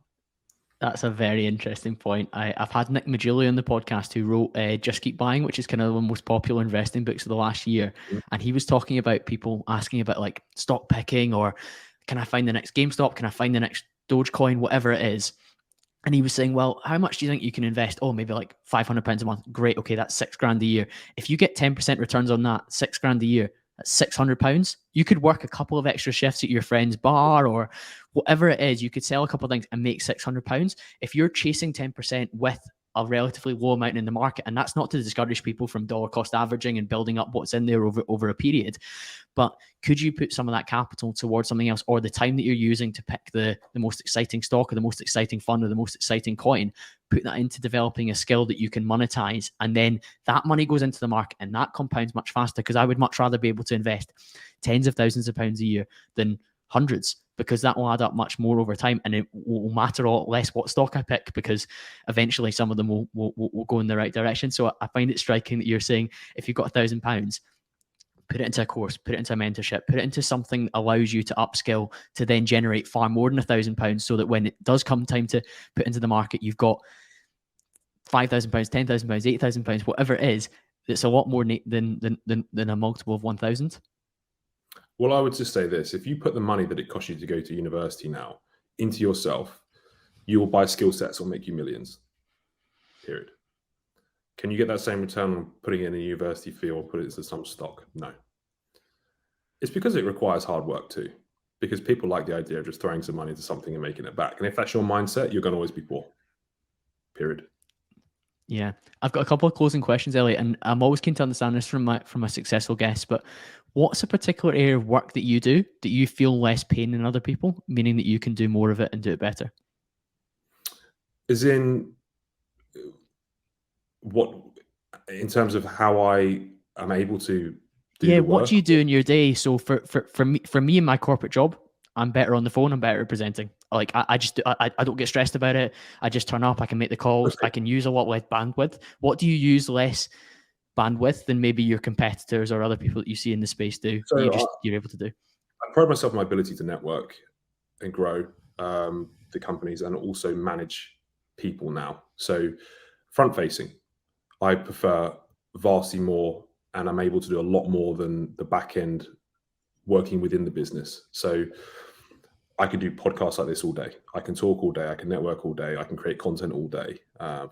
That's a very interesting point. I've had Nick Majuli on the podcast who wrote Just Keep Buying, which is kind of one of the most popular investing books of the last year. Mm. And he was talking about people asking about like stock picking or can I find the next GameStop? Can I find the next Dogecoin? Whatever it is. And he was saying, well, how much do you think you can invest? Oh, maybe like £500 a month. Great. Okay, that's £6,000 a year. If you get 10% returns on that, £6,000 a year, that's £600. You could work a couple of extra shifts at your friend's bar or whatever it is. You could sell a couple of things and make £600. If you're chasing 10% with a relatively low amount in the market, and that's not to discourage people from dollar cost averaging and building up what's in there over a period, but could you put some of that capital towards something else, or the time that you're using to pick the most exciting stock or the most exciting fund or the most exciting coin, put that into developing a skill that you can monetize, and then that money goes into the market and that compounds much faster? Because I would much rather be able to invest tens of thousands of pounds a year than hundreds, because that will add up much more over time, and it will matter a lot less what stock I pick, because eventually some of them will go in the right direction. So I find it striking that you're saying if you've got £1,000, put it into a course, put it into a mentorship, put it into something that allows you to upskill to then generate far more than £1,000, so that when it does come time to put into the market, you've got £5,000, £10,000, £8,000, whatever it is. It's a lot more than a multiple of 1,000. Well, I would just say this: if you put the money that it costs you to go to university now into yourself, you will buy skill sets that will make you millions. Period. Can you get that same return on putting it in a university fee or put it into some stock? No. It's because it requires hard work too. Because people like the idea of just throwing some money into something and making it back. And if that's your mindset, you're going to always be poor. Period. Yeah, I've got a couple of closing questions, Elliot, and I'm always keen to understand this from a successful guest. But what's a particular area of work that you do that you feel less pain than other people, meaning that you can do more of it and do it better? As in, what, in terms of how I am able to do Yeah, the what work? do you do in your day? So for me in my corporate job, I'm better on the phone. I'm better at presenting. Like I don't get stressed about it. I just turn up. I can make the calls. Okay. I can use a lot less bandwidth. What do you use less bandwidth than maybe your competitors or other people that you see in the space do? That So you're able to do? I pride myself on my ability to network and grow the companies and also manage people now. So front facing, I prefer vastly more, and I'm able to do a lot more than the back end working within the business. So I can do podcasts like this all day. I can talk all day. I can network all day. I can create content all day.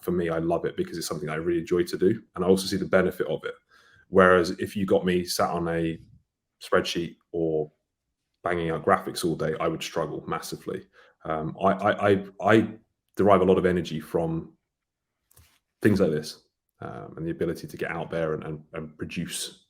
For me, I love it because it's something I really enjoy to do. And I also see the benefit of it. Whereas if you got me sat on a spreadsheet or banging out graphics all day, I would struggle massively. I derive a lot of energy from things like this, and the ability to get out there and produce,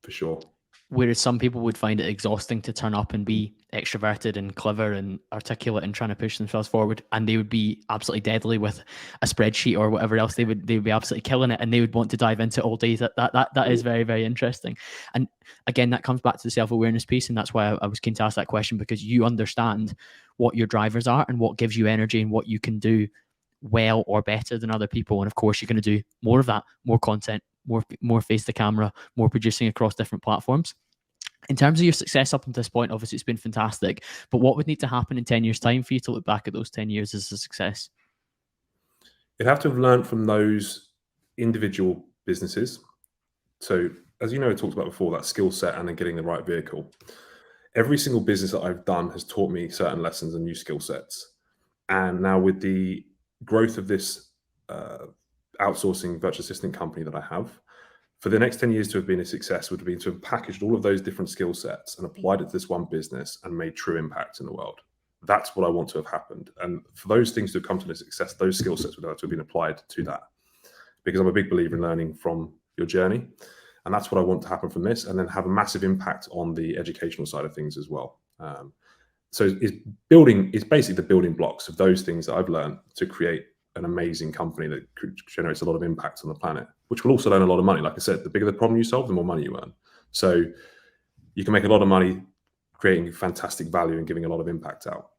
for sure. Whereas some people would find it exhausting to turn up and be extroverted and clever and articulate and trying to push themselves forward, and they would be absolutely deadly with a spreadsheet or whatever else. They would be absolutely killing it, and they would want to dive into it all day. That is very, very interesting. And again, that comes back to the self-awareness piece, and that's why I was keen to ask that question, because you understand what your drivers are and what gives you energy and what you can do well or better than other people. And of course, you're going to do more of that, more content, more face the camera, more producing across different platforms. In terms of your success up until this point, obviously it's been fantastic, but what would need to happen in 10 years' time for you to look back at those 10 years as a success? You'd have to have learned from those individual businesses. So, as you know, I talked about before, that skill set and then getting the right vehicle. Every single business that I've done has taught me certain lessons and new skill sets. And now with the growth of this outsourcing virtual assistant company that I have, for the next 10 years to have been a success would have been to have packaged all of those different skill sets and applied it to this one business and made true impact in the world. That's what I want to have happened. And for those things to have come to a success, those skill sets would have to have been applied to that. Because I'm a big believer in learning from your journey. And that's what I want to happen from this, and then have a massive impact on the educational side of things as well. So it's basically the building blocks of those things that I've learned to create an amazing company that generates a lot of impact on the planet, which will also earn a lot of money. Like I said, the bigger the problem you solve, the more money you earn. So you can make a lot of money creating fantastic value and giving a lot of impact out.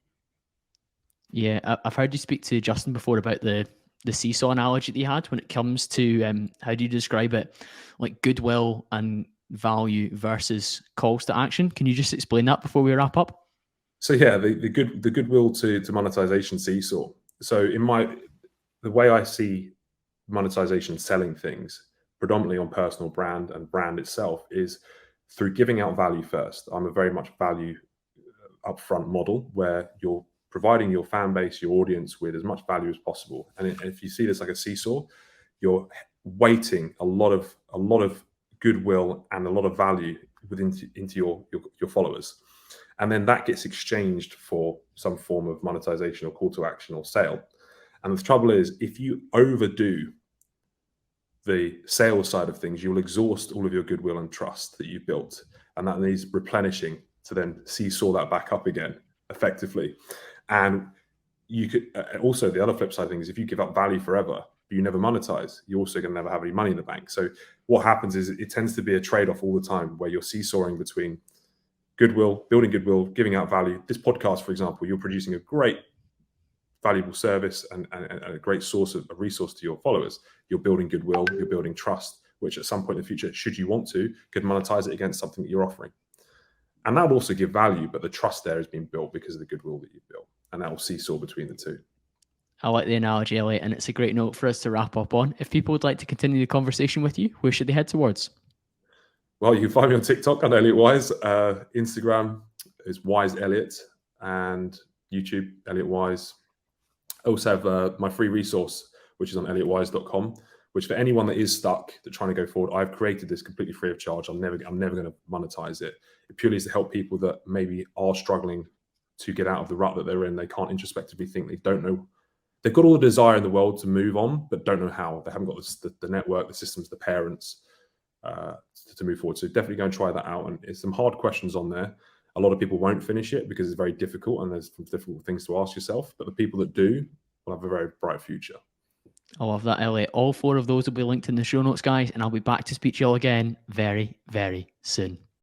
Yeah, I've heard you speak to Justin before about the seesaw analogy that you had when it comes to how do you describe it, like goodwill and value versus calls to action. Can you just explain that before we wrap up? So yeah, the goodwill to monetization seesaw. So the way I see monetization, selling things predominantly on personal brand and brand itself, is through giving out value first. I'm a very much value upfront model where you're providing your fan base, your audience, with as much value as possible. And if you see this like a seesaw, you're weighting a lot of goodwill and a lot of value into your followers, and then that gets exchanged for some form of monetization or call to action or sale. And the trouble is, if you overdo the sales side of things, you'll exhaust all of your goodwill and trust that you've built, and that needs replenishing to then seesaw that back up again effectively. And you could also, the other flip side of things, if you give up value forever but you never monetize, you're also going to never have any money in the bank. So what happens is it tends to be a trade-off all the time, where you're seesawing between goodwill, building goodwill, giving out value. This podcast, for example, you're producing a great valuable service and a great source of a resource to your followers. You're building goodwill, you're building trust, which at some point in the future, should you want to, could monetize it against something that you're offering. And that will also give value, but the trust there has been built because of the goodwill that you've built. And that will seesaw between the two. I like the analogy, Elliot, and it's a great note for us to wrap up on. If people would like to continue the conversation with you, where should they head towards? Well, you can find me on TikTok on Elliot Wise. Instagram is Wise Elliot, and YouTube, Elliot Wise. I also have my free resource, which is on elliotwise.com, which for anyone that is stuck, that's trying to go forward, I've created this completely free of charge. I'm never going to monetize it. It purely is to help people that maybe are struggling to get out of the rut that they're in. They can't introspectively think. They don't know. They've got all the desire in the world to move on, but don't know how. They haven't got the network, the systems, the parents to move forward. So definitely go and try that out. And it's some hard questions on there. A lot of people won't finish it because it's very difficult and there's difficult things to ask yourself. But the people that do will have a very bright future. I love that, Elliot. All 4 of those will be linked in the show notes, guys. And I'll be back to speak to you all again very, very soon.